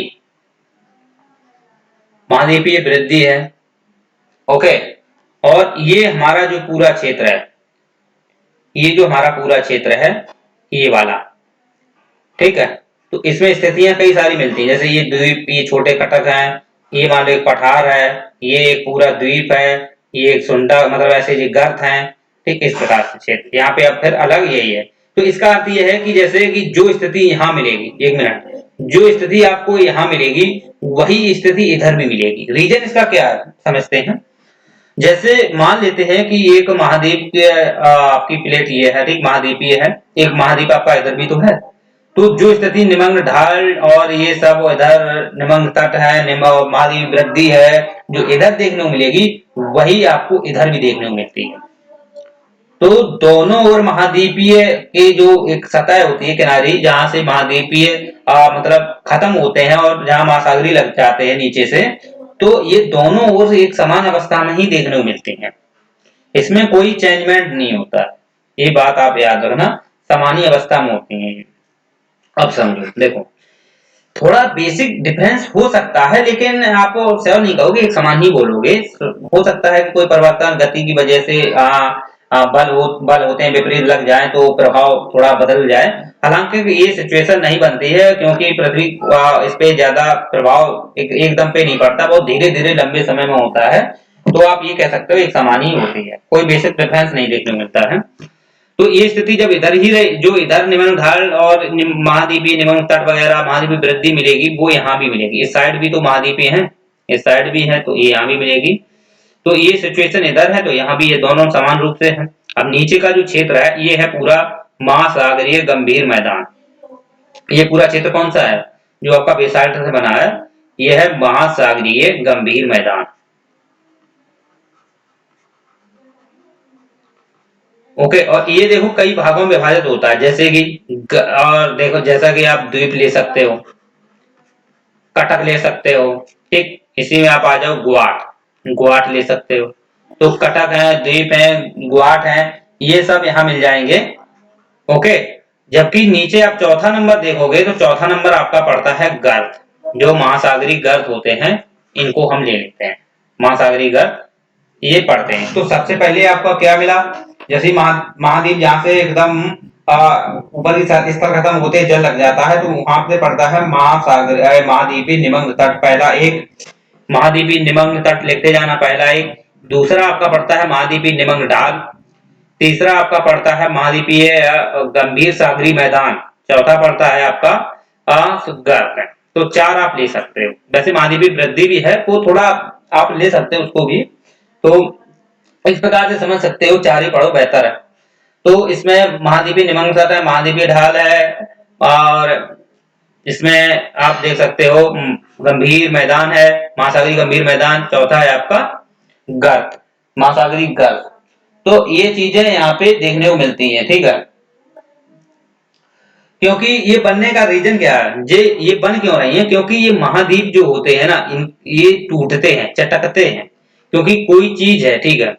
महाद्वीपीय वृद्धि है, ओके। और ये हमारा जो पूरा क्षेत्र है, ये जो हमारा पूरा क्षेत्र है ये वाला, ठीक है। तो इसमें स्थितियां कई सारी मिलती है, जैसे ये द्वीप, ये छोटे कटक हैं, ये मान लो एक पठार है, ये एक पूरा द्वीप है, ये एक सुंडा मतलब ऐसे ये गर्त हैं, ठीक। इस प्रकार से क्षेत्र यहाँ पे अब फिर अलग यही है। तो इसका अर्थ यह है कि जैसे कि जो स्थिति यहाँ मिलेगी, एक मिनट, जो स्थिति आपको यहाँ मिलेगी वही स्थिति इधर भी मिलेगी। रीजन इसका क्या है समझते हैं। जैसे मान लेते हैं कि एक महाद्वीप के आपकी प्लेट ये है, ठीक, महाद्वीपीय है, एक महाद्वीप आपका इधर भी तो है। तो जो स्थिति निमग्न ढाल और ये सब इधर निमग्न तट है, महाद्वीप वृद्धि है, जो इधर देखने को मिलेगी वही आपको इधर भी देखने को मिलती है। तो दोनों ओर महाद्वीपीय के जो एक सतह होती है किनारी, जहां से महाद्वीपीय मतलब खत्म होते हैं और जहां महासागरी लग जाते हैं नीचे से, तो ये दोनों ओर एक समान अवस्था में ही देखने को मिलती हैं। इसमें कोई चेंजमेंट नहीं होता, ये बात आप याद रखना, समान ही अवस्था में होती हैं। अब समझो, देखो थोड़ा बेसिक डिफरेंस हो सकता है, लेकिन आप श्योर नहीं कहोगे, एक समान ही बोलोगे। हो सकता है कि कोई परिवर्तन गति की वजह से बल होते हैं विपरीत लग जाए तो प्रभाव थोड़ा बदल जाए। हालांकि ये सिचुएशन नहीं बनती है, क्योंकि पृथ्वी इस पे ज्यादा प्रभाव एकदम पे नहीं पड़ता, बहुत धीरे धीरे लंबे समय में होता है। तो आप ये कह सकते हो एक समान ही होती है, कोई बेसिक डिफरेंस नहीं देखने को मिलता है। तो ये स्थिति जब इधर ही रहे, जो इधर निमग्न ढाल और महाद्वीपीय निमग्न तट वगैरह महाद्वीपीय वृद्धि मिलेगी वो यहाँ भी मिलेगी। इस साइड भी तो महाद्वीपीय है, इस साइड भी है, तो ये यहाँ भी मिलेगी। तो ये सिचुएशन इधर है, तो यहाँ भी ये दोनों समान रूप से है। अब नीचे का जो क्षेत्र है ये है पूरा महासागरीय गंभीर मैदान। ये पूरा क्षेत्र कौन सा है जो आपका बेसाल्ट से बना है, ये है महासागरीय गंभीर मैदान। ओके, और ये देखो कई भागों में विभाजित होता है, जैसे कि और देखो जैसा कि आप द्वीप ले सकते हो, कटक ले सकते हो, ठीक। इसी में आप आ जाओ गुआट, गुआट ले सकते हो। तो कटक है, द्वीप है, गुआट है, ये सब यहाँ मिल जाएंगे। ओके, जबकि नीचे आप चौथा नंबर देखोगे तो चौथा नंबर आपका पड़ता है गर्त। जो महासागरीय गर्त होते हैं इनको हम ले लेते हैं, महासागरीय गर्त ये पढ़ते हैं। तो सबसे पहले आपका क्या मिला, जैसे महाद्वीप जहाँ से एकदम ऊपर की स्तर खत्म होते जल लग जाता है, तो वहां पे पड़ता है महासागर महाद्वीपीय निमग्न तट। पहला एक महाद्वीपीय निमग्न तट लिखते जाना, पहला एक। दूसरा आपका पड़ता है महाद्वीपीय निमग्न ढाल। तीसरा आपका पड़ता है महाद्वीपीय गंभीर सागरीय मैदान। चौथा पड़ता है आपका गर्त। तो चार आप ले सकते हो। वैसे महाद्वीपीय वृद्धि भी है, वो थोड़ा आप ले सकते हो उसको भी। तो इस प्रकार से समझ सकते हो, चार ही पढ़ो बेहतर है। तो इसमें महाद्वीपीय निमग्न तट है, महाद्वीपीय ढाल है, और इसमें आप देख सकते हो गंभीर मैदान है, महासागरीय गंभीर मैदान। चौथा है आपका गर्त, महासागरीय गर्त। तो ये चीजें यहाँ पे देखने को मिलती हैं, ठीक है। क्योंकि ये बनने का रीजन क्या है, ये बन क्यों रही है, क्योंकि ये महाद्वीप जो होते हैं ना, ये टूटते हैं, चटकते हैं। क्योंकि कोई चीज है, ठीक है,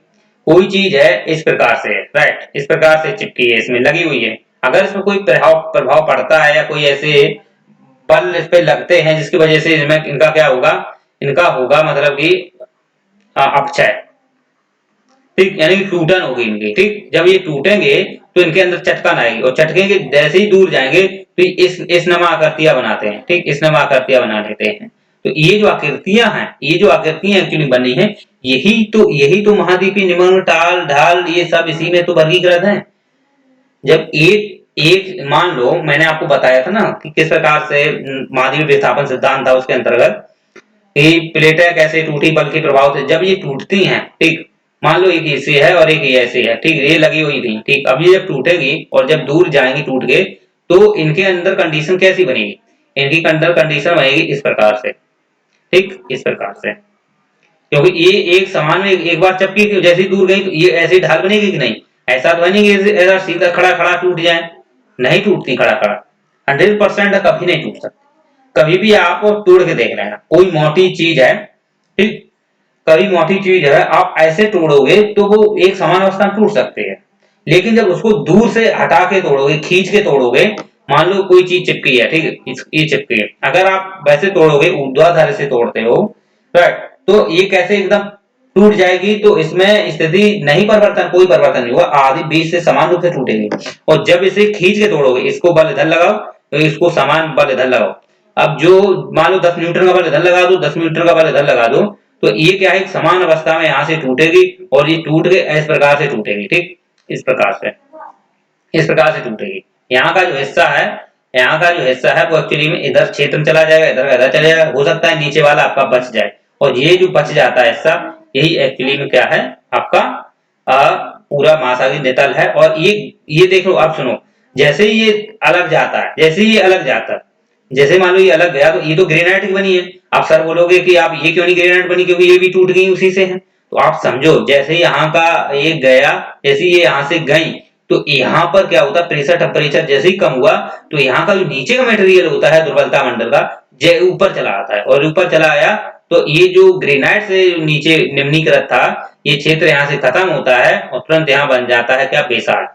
कोई चीज है इस प्रकार से, राइट, इस प्रकार से चिपकी है, इसमें लगी हुई है। अगर इसमें कोई प्रभाव पड़ता है या कोई ऐसे बल इस पे लगते हैं जिसकी वजह से इसमें इनका क्या होगा, इनका होगा मतलब कि अपक्षय, ठीक, यानी कि टूटन होगी इनकी, ठीक। जब ये टूटेंगे तो इनके अंदर चटकन आएगी, और चटकेंगे जैसे ही दूर जाएंगे तो इस नमा आकृतियां बनाते हैं, ठीक, इस नमा आकृतियां बना लेते हैं। तो ये जो आकृतियां हैं, ये जो आकृतियां एक्चुअली बनी है, यही तो महाद्वीपीय निमग्न टाल ढाल ये सब इसी में तो वर्गीकृत है। जब एक एक मान लो मैंने आपको बताया था ना कि किस प्रकार से महाद्वीपीय विस्थापन सिद्धांत था, उसके अंतर्गत प्लेटें कैसे टूटी बल के प्रभाव से। जब ये टूटती हैं, ठीक, मान लो एक ऐसे है और एक ऐसे है, ठीक, ये लगी हुई थी, ठीक। अब ये जब टूटेगी और जब दूर जाएंगी टूट के, तो इनके अंदर कंडीशन कैसी बनेगी, इनकी अंदर कंडीशन बनेगी इस प्रकार से, ठीक, इस प्रकार से। क्योंकि ये एक समान में एक बार चपकी जैसी दूर गई तो ये ऐसी ढाल बनेगी कि नहीं, ऐसा तो बनेगी ऐसा सीधा खड़ा खड़ा टूट जाए, नहीं टूटती खड़ा खड़ा, 100% कभी नहीं टूट सकती। कभी भी आप तोड़ के देख लेना, कोई मोटी चीज है, ठीक, कभी मोटी चीज है आप ऐसे तोड़ोगे तो वो एक समान अवस्था में टूट सकती है। लेकिन जब उसको दूर से हटा के तोड़ोगे, खींच के तोड़ोगे, मान लो कोई चीज चिपकी है, ठीक है, ये चिपकी है, अगर आप वैसे तोड़ोगे ऊर्ध्वाधर से तोड़ते हो, राइट, तो ये कैसे एकदम टूट जाएगी। तो इसमें स्थिति नहीं परिवर्तन, कोई परिवर्तन नहीं हुआ, आधी बीच से समान रूप से टूटेगी। और जब इसे खींच के तोड़ोगे, इसको बल इधर लगाओ तो इसको समान बल इधर लगाओ। अब जो मान लो 10 न्यूटन का बल इधर लगा दो, 10 न्यूटन का बल इधर लगा दो, तो ये क्या है, समान अवस्था में यहां से टूटेगी और ये टूट के इस प्रकार से टूटेगी, ठीक, इस प्रकार से, इस प्रकार से टूटेगी। यहाँ का जो हिस्सा है, यहाँ का जो हिस्सा है वो एक्चुअली में इधर क्षेत्र में चला जाएगा, इधर इधर चले जाएगा, हो सकता है नीचे वाला आपका बच जाए। और ये जो बच जाता है हिस्सा, यही एक्चुअली में क्या है आपका पूरा महासागरीय नितल है। और ये देख लो, अब सुनो, जैसे ही ये अलग जाता है, जैसे ही ये अलग जाता है, जैसे मान लो ये अलग गया, तो ये तो ग्रेनाइट की बनी है। आप सर बोलोगे कि आप ये क्यों नहीं ग्रेनाइट बनी, क्योंकि ये भी टूट गई उसी से है। तो आप समझो, जैसे यहाँ का ये गया, जैसे ये यहाँ से गई, तो यहाँ पर क्या होता है, प्रेशर टेम्परेचर जैसे ही कम हुआ, तो यहाँ का जो नीचे का मटेरियल होता है दुर्बलता मंडल का, ऊपर चला आता है, और ऊपर चला आया तो ये जो ग्रेनाइट से नीचे निम्नीकृत था, ये क्षेत्र यहाँ से खत्म होता है और तुरंत यहाँ बन जाता है क्या, बेसाल्ट।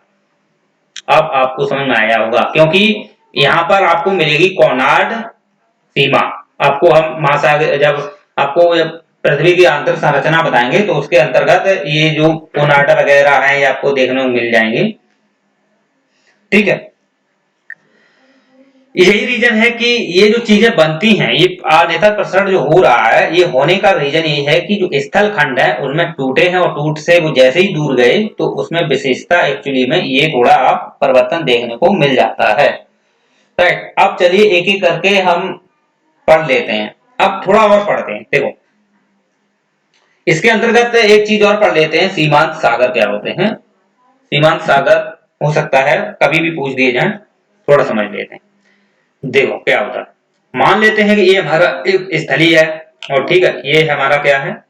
अब आपको समझ में आया होगा, क्योंकि यहाँ पर आपको मिलेगी कोनार्ड सीमा। आपको हम महासागर जब आपको पृथ्वी की आंतरिक संरचना बताएंगे तो उसके अंतर्गत ये जो कोनार्ड वगैरह हैं ये आपको देखने को मिल जाएंगे, ठीक है। यही रीजन है कि ये जो चीजें बनती हैं, ये नितल प्रसरण जो हो रहा है, ये होने का रीजन ये है कि जो स्थल खंड है उनमें टूटे हैं, और टूट से वो जैसे ही दूर गए तो उसमें विशेषता एक्चुअली में ये थोड़ा परिवर्तन देखने को मिल जाता है, राइट। अब चलिए एक एक करके हम पढ़ लेते हैं। अब थोड़ा और पढ़ते हैं। देखो, इसके अंतर्गत एक चीज और पढ़ लेते हैं, सीमांत सागर क्या होते हैं। सीमांत सागर हो सकता है कभी भी पूछ दिए जाए, थोड़ा समझ लेते हैं। देखो क्या होता है, मान लेते हैं कि ये हमारा एक स्थली है, और ठीक है ये हमारा क्या है,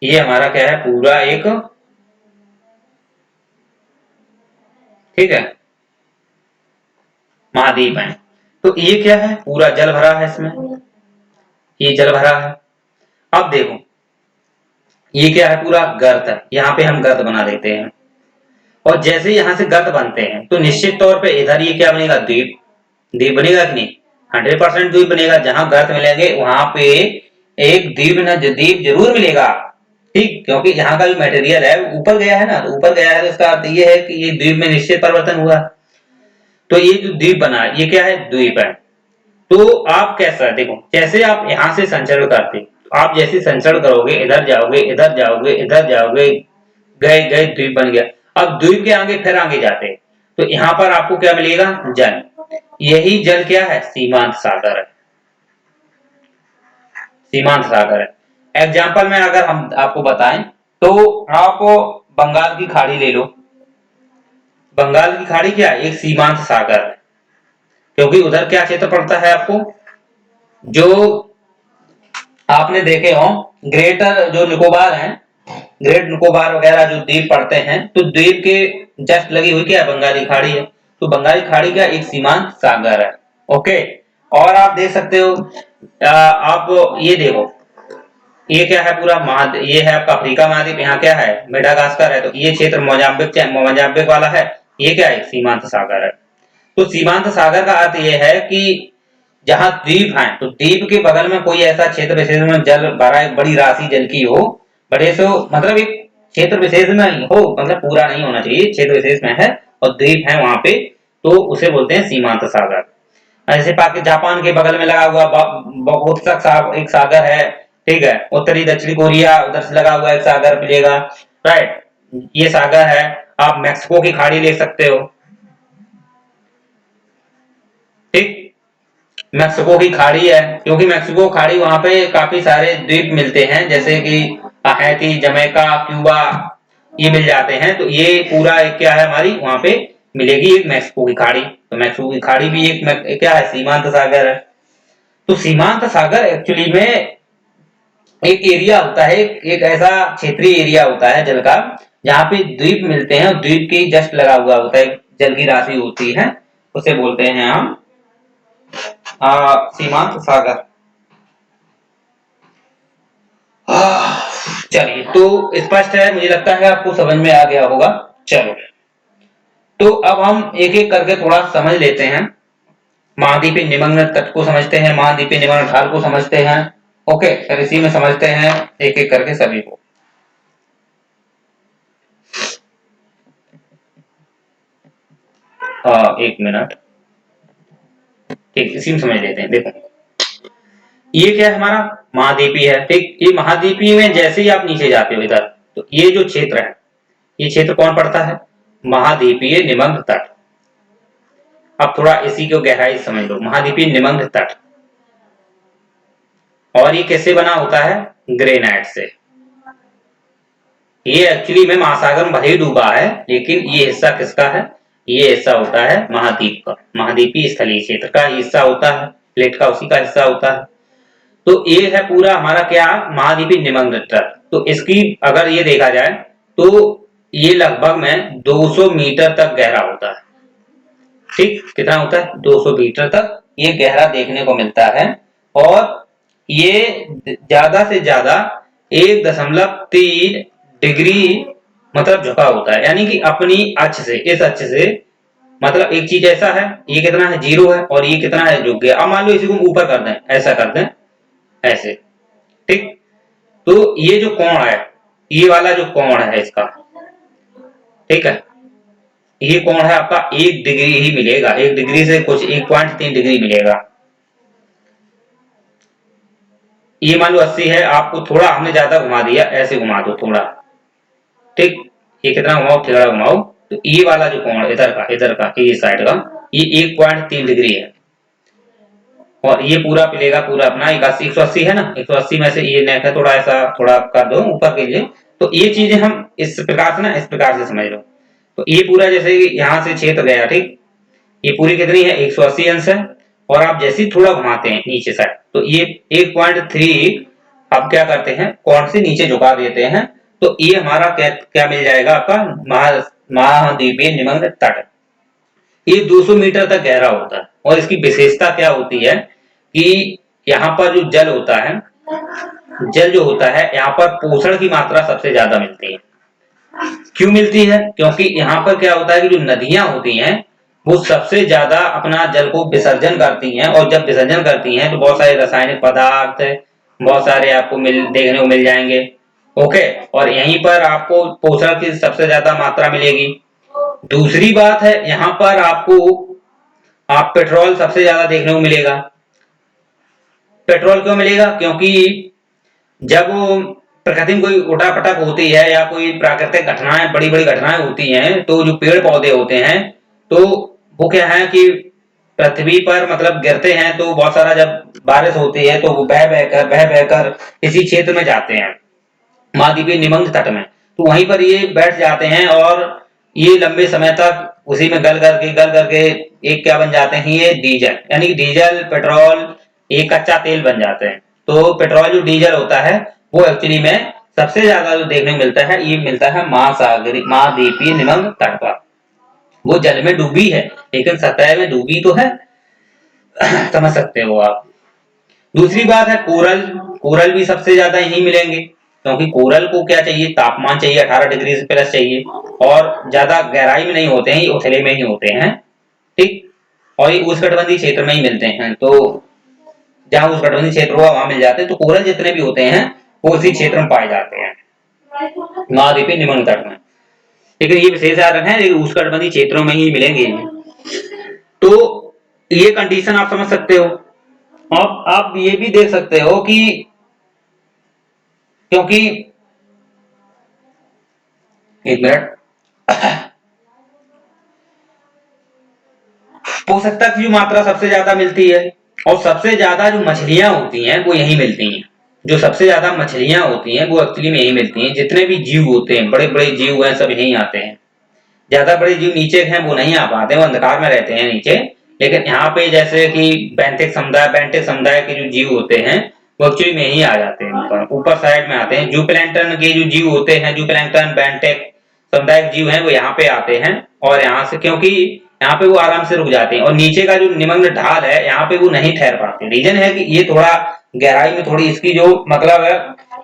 ये हमारा क्या है पूरा एक, ठीक है महाद्वीप है। तो ये क्या है, पूरा जल भरा है इसमें, ये जल भरा है। अब देखो ये क्या है, पूरा गर्त है, यहाँ पे हम गर्त बना देते हैं, और जैसे यहाँ से गर्त बनते हैं तो निश्चित तौर पे इधर ये क्या बनेगा, द्वीप। द्वीप बनेगा कि नहीं, 100% द्वीप बनेगा। जहां गर्त मिलेंगे वहां पे एक द्वीप न द्वीप जरूर मिलेगा, ठीक, क्योंकि यहाँ का जो मटेरियल है ऊपर गया है ना, तो ऊपर गया है तो इसका अर्थ ये है कि ये द्वीप में निश्चित परिवर्तन हुआ। तो ये जो द्वीप बना ये क्या है, द्वीप है। तो आप कैसा देखो, जैसे आप यहाँ से संचरण करते, तो आप जैसे संचरण करोगे, इधर जाओगे इधर जाओगे इधर जाओगे, गए गए द्वीप बन गया। अब द्वीप के आगे फिर आगे जाते, तो यहाँ पर आपको क्या मिलेगा, जल। यही जल क्या है, सीमांत सागर है, सीमांत सागर है। एग्जाम्पल में अगर हम आपको बताएं तो आप बंगाल की खाड़ी ले लो। बंगाल की खाड़ी क्या है, एक सीमांत सागर है, क्योंकि उधर क्या क्षेत्र पड़ता है आपको, जो आपने देखे हो ग्रेटर जो निकोबार है, ग्रेट निकोबार वगैरह जो द्वीप पड़ते हैं, तो द्वीप के जस्ट लगी हुई क्या है, बंगाली खाड़ी है। तो बंगाली खाड़ी का एक सीमांत सागर है। ओके, और आप देख सकते हो, आप ये देखो, ये क्या है पूरा ये है आपका अफ्रीका महाद्वीप, यहाँ क्या है मेडागास्कर है, तो ये क्षेत्र मोजाम्बिक वाला है, ये क्या है सीमांत सागर है। तो सीमांत सागर का अर्थ ये है कि जहां द्वीप है, तो द्वीप के बगल में कोई ऐसा क्षेत्र विशेष में जल भरा, बड़ी राशि जल की हो, बड़े सो मतलब एक क्षेत्र विशेष में हो, मतलब पूरा नहीं होना चाहिए, क्षेत्र विशेष में है और द्वीप है वहां पे, तो उसे बोलते हैं सीमांत सागर। ऐसे पाकिस्तान जापान के बगल में लगा हुआ बहुत सा एक सागर है, ठीक है, उत्तरी दक्षिणी कोरिया उधर से लगा हुआ एक सागर मिलेगा, राइट, ये सागर है। आप मैक्सिको की खाड़ी ले सकते हो, ठीक, मैक्सिको की खाड़ी है, क्योंकि मैक्सिको खाड़ी वहां पे काफी सारे द्वीप मिलते हैं, जैसे कि हैती, जमैका, क्यूबा, ये मिल जाते हैं। तो ये पूरा एक क्या है हमारी वहां पे मिलेगी एक मैक्सिको की खाड़ी। तो मैक्सिको की खाड़ी भी एक क्या है, सीमांत सागर है। तो सीमांत सागर एक्चुअली में एक एरिया होता है, एक ऐसा क्षेत्रीय एरिया होता है जल का, जहाँ पे द्वीप मिलते हैं और द्वीप के जस्ट लगा हुआ होता है जल की राशि होती है, उसे बोलते हैं हम सीमांत सागर। चलिए, तो स्पष्ट है, मुझे लगता है आपको समझ में आ गया होगा। चलो, तो अब हम एक एक करके थोड़ा समझ लेते हैं। महाद्वीपीय निमग्न तट को समझते हैं, महाद्वीपीय निमग्न ढाल को समझते हैं। ओके, फिर इसी में समझते हैं एक एक करके सभी को। एक मिनट, ठीक, इसी में समझ लेते हैं। देखो ये क्या है, हमारा महाद्वीपीय है, ठीक, ये महाद्वीपीय में जैसे ही आप नीचे जाते हो इधर, तो ये जो क्षेत्र है, ये क्षेत्र कौन पड़ता है, महाद्वीपीय निमग्न तट। अब थोड़ा इसी को गहराई समझ लो, महाद्वीपीय निमग्न तट, और ये कैसे बना होता है, ग्रेनाइट से। ये एक्चुअली में महासागर में भले ही डूबा है, लेकिन ये हिस्सा किसका है, ये हिस्सा होता है महाद्वीप का, महाद्वीपीय स्थलीय क्षेत्र का हिस्सा होता है, प्लेट का उसी का हिस्सा होता है। तो ये है पूरा हमारा क्या, महाद्वीपीय निमग्न तट। तो इसकी अगर ये देखा जाए तो ये लगभग में 200 मीटर तक गहरा होता है, ठीक, कितना होता है, 200 मीटर तक ये गहरा देखने को मिलता है। और ये ज्यादा से ज्यादा 1.3 डिग्री मतलब झुका होता है, यानी कि अपनी अक्ष से, इस अक्ष से, मतलब एक चीज ऐसा है, ये कितना है, 0 है, और ये कितना है, झुक गया। अब मान लो इसी को ऊपर कर दें, ऐसा कर दें, ऐसे, ठीक, तो ये जो कोण है, ये वाला जो कोण है इसका, ठीक है, ये कोण है आपका 1 डिग्री ही मिलेगा, 1 डिग्री से कुछ 1.3 डिग्री मिलेगा। ये मान लो 80 है, आपको थोड़ा हमने ज्यादा घुमा दिया, ऐसे घुमा दो थोड़ा, ठीक, ये कितना घुमाओ, थोड़ा घुमाओ, तो ये वाला जो कोण इधर का ये साइड का, ये 1.3 डिग्री है। और ये पूरा पिलेगा पूरा अपना 180 है ना, 180 में से ये नेक है, थोड़ा ऐसा थोड़ा कर दो ऊपर के लिए। तो ये चीजें हम इस प्रकार से ना, इस प्रकार से समझ लो। तो ये पूरा जैसे यहाँ से क्षेत्र गया, ठीक, ये पूरी कितनी है 180 अंश है। और आप जैसे ही थोड़ा घुमाते हैं नीचे साइड, तो ये 1.3 आप क्या करते हैं, कोण से नीचे झुका देते हैं। तो ये हमारा क्या क्या मिल जाएगा आपका, महाद्वीपीय निमग्न तट। ये 200 मीटर तक गहरा होता है। और इसकी विशेषता क्या होती है कि यहाँ पर जो जल होता है, जल जो होता है यहाँ पर पोषण की मात्रा सबसे ज्यादा मिलती है। क्यों मिलती है, क्योंकि यहाँ पर क्या होता है कि जो नदियां होती हैं वो सबसे ज्यादा अपना जल को विसर्जन करती हैं। और जब विसर्जन करती हैं तो बहुत सारे रासायनिक पदार्थ, बहुत सारे आपको देखने को मिल जाएंगे। ओके, और यहीं पर आपको पोषण की सबसे ज्यादा मात्रा मिलेगी। दूसरी बात है, यहाँ पर आपको आप पेट्रोल सबसे ज्यादा देखने को मिलेगा। पेट्रोल क्यों मिलेगा, क्योंकि जब प्रकृति में कोई उठापटक होती है या कोई प्राकृतिक घटनाएं, बड़ी बड़ी घटनाएं होती हैं, तो जो पेड़ पौधे होते हैं तो वो क्या है कि पृथ्वी पर मतलब गिरते हैं। तो बहुत सारा जब बारिश होती है तो वो बह बहकर इसी क्षेत्र में जाते हैं, महाद्वीपीय निमग्न तट में। तो वहीं पर ये बैठ जाते हैं और ये लंबे समय तक उसी में गल करके एक क्या बन जाते हैं, ये डीजल, यानी कि डीजल पेट्रोल, ये कच्चा तेल बन जाते हैं। तो पेट्रोल जो डीजल होता है वो एक्चुअली में सबसे ज्यादा जो देखने को मिलता है, ये मिलता है महासागरी महाद्वीपीय निमग्न तट पर। वो जल में डूबी है लेकिन सतह में डूबी तो है। समझ सकते हो आप। दूसरी बात है कोरल। कोरल भी सबसे ज्यादा यही मिलेंगे, क्योंकि कोरल को क्या चाहिए, तापमान चाहिए 18 डिग्री से प्लस चाहिए। और ज्यादा गहराई में नहीं होते हैं, ये उथले में ही होते हैं, ठीक। और ये उष्णकटिबंधीय क्षेत्र में ही मिलते हैं। तो जहां उष्णकटिबंधीय क्षेत्र हुआ वहां मिल जाते हैं। तो कोरल जितने भी होते हैं वो उसी क्षेत्र में पाए जाते हैं, महाद्वीपीय निमग्न तट में। लेकिन ये विशेष याद रखें, लेकिन उष्णकटिबंधीय क्षेत्रों में ही मिलेंगे। तो ये कंडीशन आप समझ सकते हो। अब आप ये भी देख सकते हो कि क्योंकि एक मिनट, पोषकता की जो मात्रा सबसे ज्यादा मिलती है और सबसे ज्यादा जो मछलियां होती हैं वो यही मिलती हैं। जो सबसे ज्यादा मछलियां होती हैं वो एक्चुअली में यही मिलती हैं। जितने भी जीव होते हैं, बड़े बड़े जीव हैं, सब यही आते हैं। ज्यादा बड़े जीव नीचे हैं वो नहीं आ पाते, वो अंधकार में रहते हैं नीचे। लेकिन यहाँ पे जैसे कि बेंटिक समुदाय के जो जीव होते हैं वो एक्चुअली में ही आ जाते हैं, ऊपर ऊपर साइड में आते हैं। जूप्लैंक्टन के जो जीव होते हैं, जूप्लैंक्टन बेंटिक समुदाय के जीव हैं, वो यहाँ पे आते हैं। और यहाँ से क्योंकि यहाँ पे वो आराम से रुक जाते हैं। और नीचे का जो निमग्न ढाल है यहाँ पे वो नहीं ठहर पाते। रीजन है कि ये थोड़ा गहराई में, थोड़ी इसकी जो मतलब है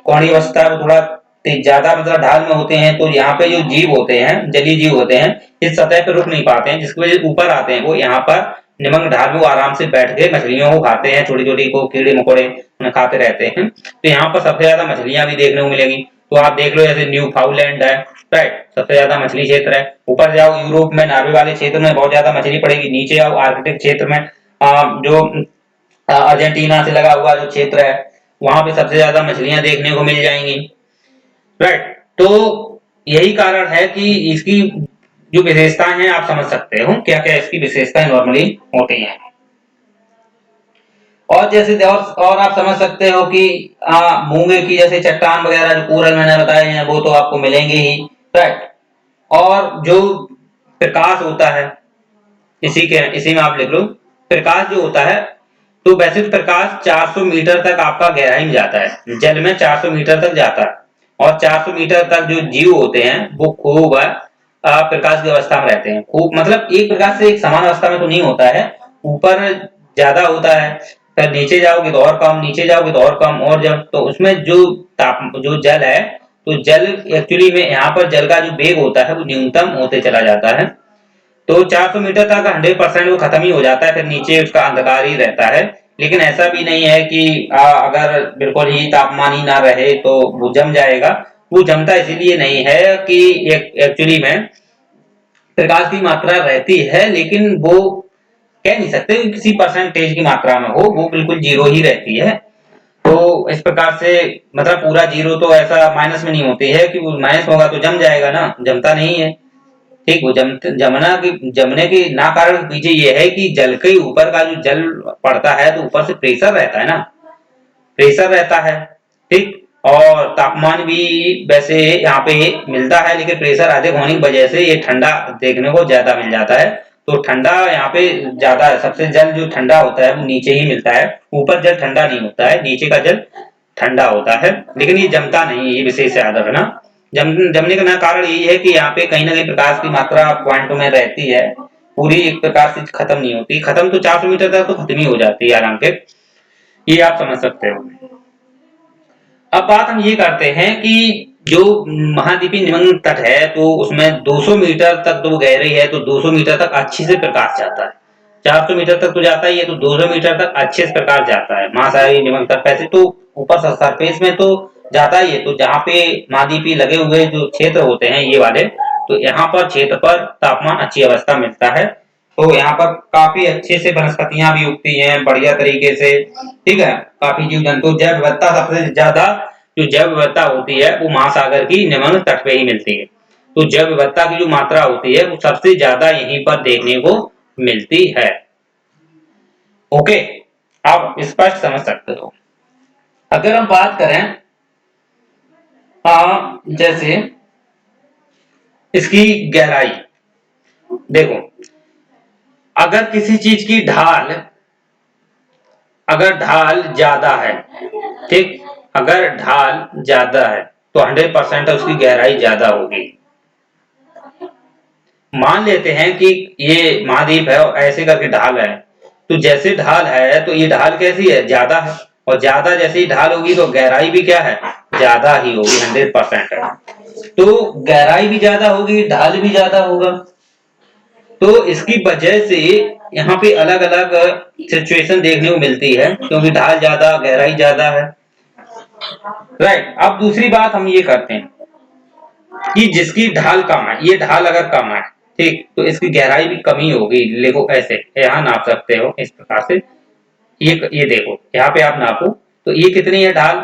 कोणीय अवस्था है वो थोड़ा ज्यादा मतलब ढाल में होते हैं। तो यहाँ पे जो जीव होते हैं, जलीय जीव होते हैं, इस सतह पे रुक नहीं पाते हैं, जिसकी वजह से ऊपर आते हैं। वो यहाँ पर निमग्न ढाल में वो आराम से बैठ के मछलियों को खाते हैं, छोटी छोटी को कीड़े मकोड़े खाते रहते हैं। तो यहाँ पर सबसे ज्यादा मछलियां भी देखने को मिलेगी। तो आप देख लो जैसे न्यू फाउलैंड है, राइट, सबसे ज्यादा मछली क्षेत्र है। ऊपर जाओ यूरोप में नार्वे वाले क्षेत्र में बहुत ज्यादा मछली पड़ेगी। नीचे आओ आर्कटिक क्षेत्र में, जो अर्जेंटीना से लगा हुआ जो क्षेत्र है वहां पे सबसे ज्यादा मछलियां देखने को मिल जाएंगी, राइट। तो यही कारण है कि इसकी जो विशेषताएं हैं आप समझ सकते हो क्या क्या इसकी विशेषताएं नॉर्मली होती हैं। और जैसे और आप समझ सकते हो कि मूंगे की जैसे चट्टान वगैरह जो कोरल मैंने बताए हैं वो तो आपको मिलेंगे ही, राइट। और जो प्रकाश होता है, इसी में आप लिख लो, प्रकाश जो होता है, तो वैसे तो प्रकाश 400 मीटर तक आपका गहराई में जाता है, जल में 400 मीटर तक जाता है। और 400 मीटर तक जो जीव होते हैं वो खूब प्रकाश की अवस्था में रहते हैं। खूब मतलब एक प्रकाश से एक समान अवस्था में तो नहीं होता है, ऊपर ज्यादा होता है, फिर नीचे जाओगे तो और कम, नीचे जाओगे तो और कम। और जब तो उसमें जो जल है, तो जल एक्चुअली में यहाँ पर जल का जो वेग होता है वो न्यूनतम होते चला जाता है। तो 400 मीटर तक 100% वो खत्म ही हो जाता है, फिर नीचे उसका अंधकार ही रहता है। लेकिन ऐसा भी नहीं है कि अगर बिल्कुल ही तापमान ही ना रहे तो वो जम जाएगा। वो जमता इसीलिए नहीं है कि एक्चुअली में प्रकाश की मात्रा रहती है, लेकिन वो कह नहीं सकते कि किसी परसेंटेज की मात्रा में हो, वो बिल्कुल जीरो ही रहती है। तो इस प्रकार से मतलब पूरा जीरो तो ऐसा माइनस में नहीं होती है कि वो माइनस होगा तो जम जाएगा ना, जमता नहीं है। ठीक, वो जमने के ना कारण के पीछे ये है कि जल के ऊपर का जो जल पड़ता है तो ऊपर से प्रेशर रहता है ना, प्रेशर रहता है। ठीक, और तापमान भी वैसे यहाँ पे मिलता है, लेकिन प्रेशर अधिक होने की वजह से ये ठंडा देखने को ज्यादा मिल जाता है। तो ठंडा यहाँ पे ज्यादा है, सबसे जल जो ठंडा होता है वो नीचे ही मिलता है, ऊपर जल ठंडा नहीं होता है, नीचे का जल ठंडा होता है, लेकिन ये जमता नहीं है, ये विशेष याद रखना। जमने का ना कारण यही है कि यहाँ पे कहीं ना कहीं प्रकाश की मात्रा पॉइंटों में रहती है, पूरी एक प्रकार से खत्म नहीं होती, खत्म तो 400 मीटर तक तो खत्म ही हो जाती है आराम से, ये आप समझ सकते हो। अब बात हम ये करते हैं कि जो महाद्वीपीय निमग्न तट है तो उसमें 200 मीटर तक तो गहराई है, तो 200 मीटर तक अच्छे से प्रकाश जाता है, 400 मीटर तक तो जाता ही है, तो 200 मीटर तक अच्छे से प्रकाश जाता है महासागरीय निमग्न तट। वैसे तो ऊपर सरफेस में तो जाता ही है, तो जहाँ पे महाद्वीपीय लगे हुए जो क्षेत्र होते हैं ये वाले, तो यहाँ पर क्षेत्र पर तापमान अच्छी अवस्था मिलता है, तो यहाँ पर काफी अच्छे से वनस्पतियां भी उगती हैं बढ़िया तरीके से। ठीक है, काफी जीव जंतु, जैव विविधता सबसे ज्यादा जो जैव विविधता होती है वो महासागर की निमग्न तट पे ही मिलती है, तो जैव विविधता की जो मात्रा होती है वो सबसे ज्यादा यहीं पर देखने को मिलती है। ओके, आप स्पष्ट समझ सकते हो। अगर हम बात करें जैसे इसकी गहराई, देखो अगर किसी चीज की ढाल, अगर ढाल ज्यादा है, ठीक, अगर ढाल ज्यादा है तो 100% उसकी गहराई ज्यादा होगी। मान लेते हैं कि ये महाद्वीप है और ऐसे करके ढाल है, तो जैसे ढाल है तो ये ढाल कैसी है, ज्यादा है, और ज्यादा जैसे ही ढाल होगी तो गहराई भी क्या है, ज्यादा ही होगी, 100% है। तो गहराई भी ज्यादा होगी, ढाल भी ज्यादा होगा, तो इसकी वजह से यहाँ पे अलग अलग सिचुएशन देखने को मिलती है, क्योंकि ढाल ज्यादा गहराई ज्यादा है। राइट, अब दूसरी बात हम ये करते हैं कि जिसकी ढाल कम है, ये ढाल अगर कम है, ठीक, तो इसकी गहराई भी कम ही होगी। देखो ऐसे यहाँ नाप सकते हो इस प्रकार से, ये देखो यहाँ पे आप नापो तो ये कितनी है ढाल,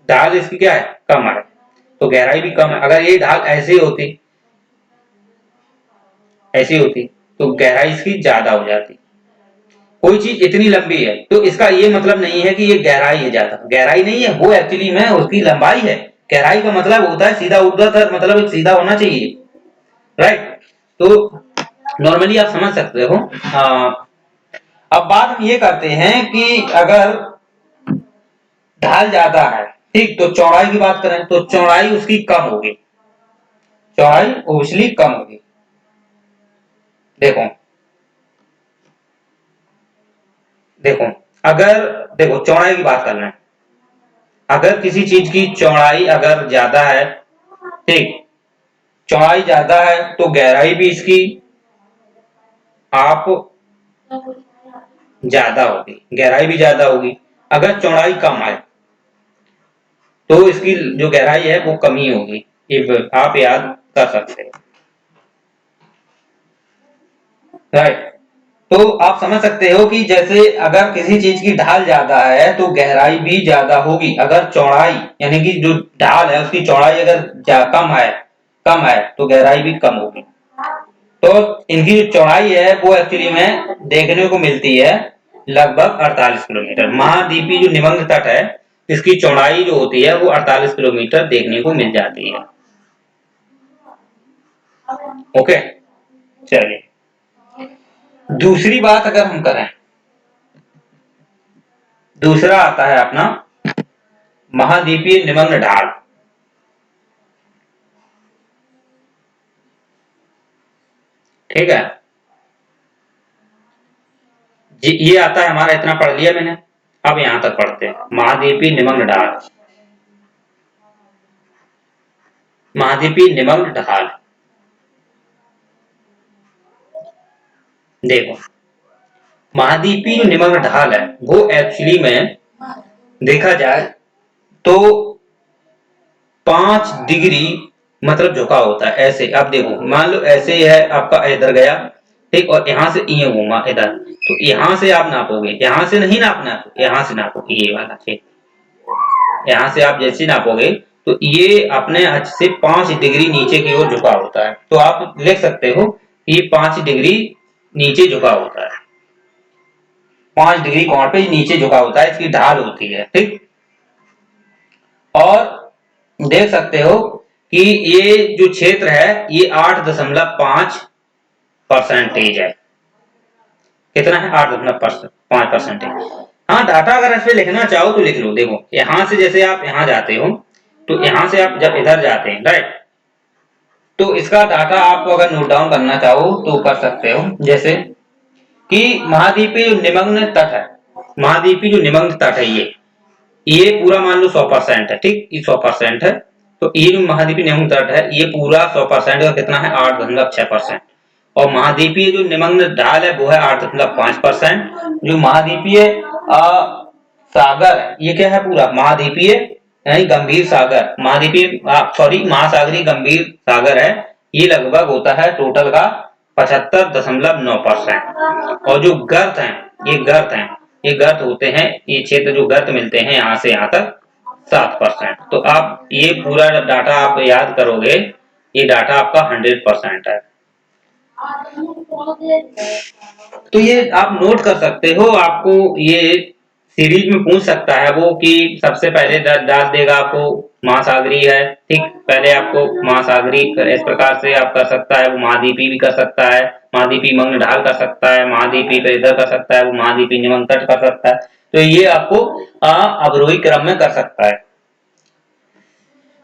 ढाल इसकी क्या है, कम है, तो गहराई भी कम है। अगर ये ढाल ऐसी होती, ऐसी होती तो गहराई इसकी ज्यादा हो जाती। कोई चीज इतनी लंबी है तो इसका ये मतलब नहीं है कि ये गहराई है ज्यादा, गहराई नहीं है वो, एक्चुअली में उसकी लंबाई है। गहराई का मतलब होता है सीधा ऊर्ध्वाधर, मतलब एक सीधा होना चाहिए। राइट, तो नॉर्मली आप समझ सकते हो। अब बात हम ये करते हैं कि अगर ढाल ज्यादा है, ठीक, तो चौड़ाई की बात करें तो चौड़ाई उसकी कम होगी, चौड़ाई ओब्वियसली कम होगी। देखो देखो अगर देखो चौड़ाई की बात कर रहे हैं, अगर किसी चीज की चौड़ाई अगर ज्यादा है, ठीक, चौड़ाई ज्यादा है तो गहराई भी इसकी आप ज्यादा होगी, गहराई भी ज्यादा होगी। अगर चौड़ाई कम है तो इसकी जो गहराई है वो कम ही होगी, ये आप याद कर सकते हो। राइट, तो आप समझ सकते हो कि जैसे अगर किसी चीज की ढाल ज्यादा है तो गहराई भी ज्यादा होगी, अगर चौड़ाई यानी कि जो ढाल है उसकी चौड़ाई अगर कम है तो गहराई भी कम होगी। तो इनकी जो चौड़ाई है वो एक्चुअली में देखने को मिलती है लगभग 48 किलोमीटर। महाद्वीपीय जो निमग्न तट है इसकी चौड़ाई जो होती है वो 48 किलोमीटर देखने को मिल जाती है। ओके, चलिए दूसरी बात अगर हम करें, दूसरा आता है अपना महाद्वीपीय निमग्न ढाल। ठीक है, ये आता है हमारा, इतना पढ़ लिया मैंने, अब यहां तक पढ़ते हैं महाद्वीपीय निमग्न ढाल। महाद्वीपीय निमग्न ढाल, देखो महाद्वीपीय जो निमग्न ढाल है वो एक्चुअली में देखा जाए तो 5 डिग्री मतलब झुका होता है। ऐसे आप देखो, मान लो ऐसे ही है आपका, इधर गया, ठीक, और यहां से ये घूमा इधर, तो यहां से आप नापोगे, यहां से नहीं नापना, यहां से नापोगे, ये वाला, ठीक, यहां से आप जैसे नापोगे तो ये अपने अक्ष से 5 डिग्री नीचे की ओर झुका होता है। तो आप लिख सकते हो कि 5 डिग्री नीचे झुका होता है, 5 डिग्री कोण पे नीचे झुका होता है, इसकी ढाल होती है। ठीक, और देख सकते हो कि ये जो क्षेत्र है ये 8.5% है। कितना है? 8.5%। हाँ, डाटा अगर इसमें लिखना चाहो तो लिख लो। देखो यहां से जैसे आप यहां जाते हो तो यहां से आप जब इधर जाते हैं, राइट, तो इसका डाटा आपको अगर नोट डाउन करना चाहो तो कर सकते हो। जैसे कि महाद्वीपीय जो निमग्न तट है, महाद्वीपीय जो निमग्न तट है ये पूरा मान लो 100% है। ठीक, ये 100% है। तो ये जो महाद्वीपीय निमग्न तट है ये पूरा 100% का कितना है? 8.6%। और महाद्वीपीय जो निमग्न ढाल है वो है 8.5%। जो महाद्वीपीय सागर है ये क्या है? पूरा महाद्वीपीय यानी गंभीर सागर, महाद्वीपीय सॉरी महासागरीय गंभीर सागर है, ये लगभग होता है टोटल का 75.9%। और जो गर्त है, ये गर्त है, ये गर्त होते हैं, ये क्षेत्र जो गर्त मिलते हैं यहाँ से यहाँ तक 7%। तो आप ये पूरा डाटा आप याद करोगे, ये डाटा आपका 100% है। तो ये आप नोट कर सकते हो। आपको ये सीरीज में पूछ सकता है वो कि सबसे पहले डाल देगा आपको महासागरीय है। ठीक, पहले आपको महासागरीय इस प्रकार से आप कर सकता है, वो महाद्वीपीय भी कर सकता है, महाद्वीपीय निमग्न ढाल कर सकता है, महाद्वीपीय पे इधर कर सकता है, वो महाद्वीपीय निमग्न तट कर सकता है। तो ये आपको अवरोही क्रम में कर सकता है।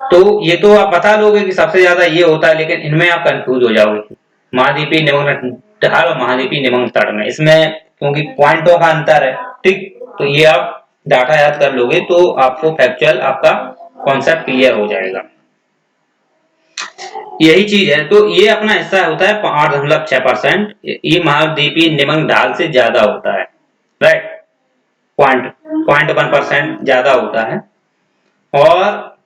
तो ये तो आप बता लोगे कि सबसे ज्यादा ये होता है, लेकिन इनमें आप कंफ्यूज हो जाओगे महाद्वीपीय निमग्न ढाल और महाद्वीपीय निमग्न तट में, इसमें क्योंकि पॉइंटों का अंतर है। ठीक, तो ये आप डाटा याद कर लोगे तो आपको फैक्चुअल आपका कॉन्सेप्ट क्लियर हो जाएगा। यही चीज है। तो ये अपना हिस्सा होता है 8.6%। ये महाद्वीपीय निमग्न ढाल से ज्यादा होता है, राइट, 0.1% ज्यादा होता है। और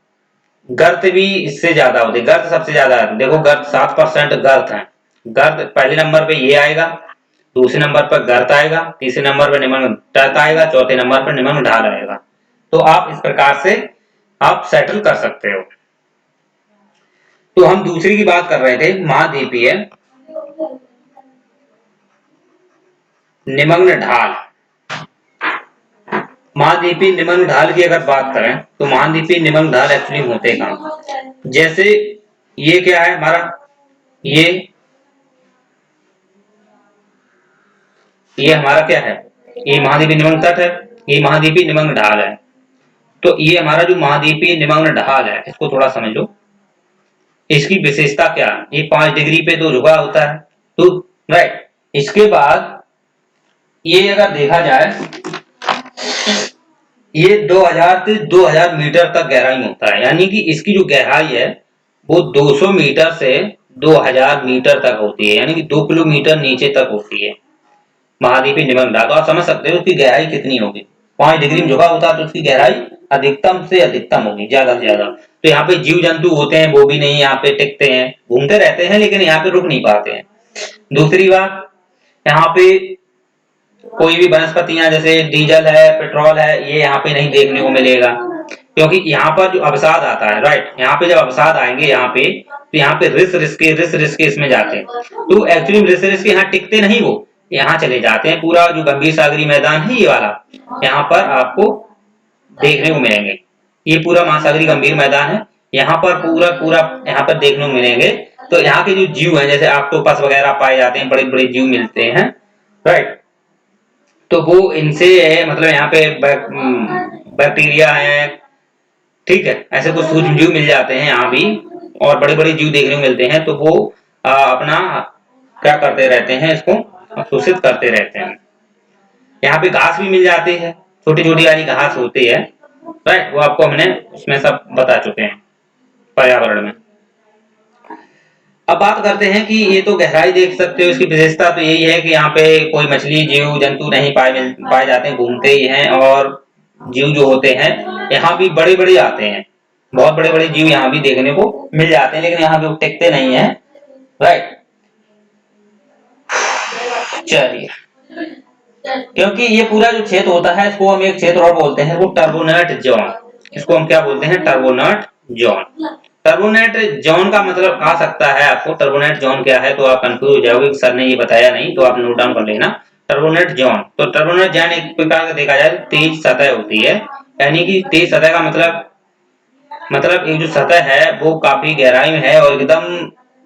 गर्त भी इससे ज्यादा होते हैं, गर्त सबसे ज्यादा है। देखो गर्त 7% गर्त है। गर्त पहले नंबर पे ये आएगा, दूसरे नंबर पर गर्त आएगा, तीसरे नंबर पर निमग्न तट आएगा, चौथे नंबर पर निमग्न ढाल आएगा। तो आप इस प्रकार से आप सेटल कर सकते हो। तो हम दूसरी की बात कर रहे थे, महाद्वीपीय निमग्न ढाल। महाद्वीपीय निमग्न ढाल की अगर बात करें तो महाद्वीपीय निमग्न ढाल एक्चुअली होते कहां? जैसे ये क्या है हमारा, ये हमारा क्या है? ये महाद्वीपीय निमग्न तट है, ये महाद्वीपीय निमग्न ढाल है। तो ये हमारा जो महाद्वीपीय निमग्न ढाल है, इसको थोड़ा समझ लो। इसकी विशेषता क्या है? ये 5 डिग्री पे तो झुका होता है, तो राइट। इसके बाद ये अगर देखा जाए, ये 2000 से 2000 मीटर तक गहराई होता है, यानी कि इसकी जो गहराई है वो 200 मीटर से 2000 मीटर तक होती है, यानी कि 2 किलोमीटर नीचे तक होती है महाद्वीपीय निमग्न ढाल। तो आप समझ सकते हो उसकी गहराई कितनी होगी। 5 डिग्री में झुका होता है तो उसकी गहराई अधिकतम से अधिकतम होगी, ज्यादा से ज्यादा। तो यहाँ पे जीव जंतु होते हैं वो भी नहीं यहाँ पे टिकते हैं, घूमते रहते हैं लेकिन यहाँ पे रुक नहीं पाते हैं। दूसरी बात, यहाँ पे कोई भी वनस्पतियां जैसे डीजल है, पेट्रोल है, ये यहाँ पे नहीं देखने को मिलेगा, क्योंकि यहाँ पर जो अवसाद आता है, राइट, यहाँ पे जब अवसाद आएंगे यहाँ पे, तो यहाँ पे रिस के इसमें जाते हैं। तो एक्चुअली रिस के यहाँ टिकते नहीं, वो यहाँ चले जाते हैं। पूरा जो गंभीर सागरीय मैदान है ये वाला, यहाँ पर आपको देखने को मिलेंगे। ये पूरा महासागरीय गंभीर मैदान है, यहाँ पर पूरा पूरा यहाँ पर देखने को मिलेंगे। तो यहाँ के जो जीव है जैसे ऑक्टोपस वगैरह पाए जाते हैं, बड़े बड़े जीव मिलते हैं, राइट। तो वो इनसे है, मतलब यहाँ पे बैक्टीरिया है, ठीक है, ऐसे कुछ सूक्ष्म जीव मिल जाते हैं यहाँ भी, और बड़े बड़े जीव देखने को मिलते हैं। तो वो अपना क्या करते रहते हैं, इसको शोषित करते रहते हैं। यहाँ पे घास भी मिल जाती है, छोटी छोटी वाली घास होती है, राइट, वो आपको हमने उसमें सब बता चुके हैं पर्यावरण में। अब बात करते हैं कि ये तो गहराई देख सकते हो, इसकी विशेषता तो यही है कि यहाँ पे कोई मछली जीव जंतु नहीं पाए जाते हैं, घूमते ही हैं। और जीव जो होते हैं यहाँ भी बड़े बड़े आते हैं, बहुत बड़े बड़े जीव यहाँ भी देखने को मिल जाते हैं, लेकिन यहाँ पे टिकते नहीं है, राइट। चलिए, क्योंकि ये पूरा जो क्षेत्र होता है इसको हम एक क्षेत्र और बोलते हैं, वो टर्बोनेट जोन। इसको हम क्या बोलते हैं? Turbonet zone. टर्बोनेट जोन का मतलब आ सकता है आपको, टर्बोनेट जोन क्या है तो आप कंफ्यूज हो जाओगे, सर ने ये बताया नहीं, तो आप नोट डाउन कर लेना। टर्बोनेट जोन, तो टर्बोनेट जोन एक प्रकार का देखा जाए तो तेज सतह होती है, यानी कि तेज सतह का मतलब एक जो सतह है वो काफी गहराई में है और एकदम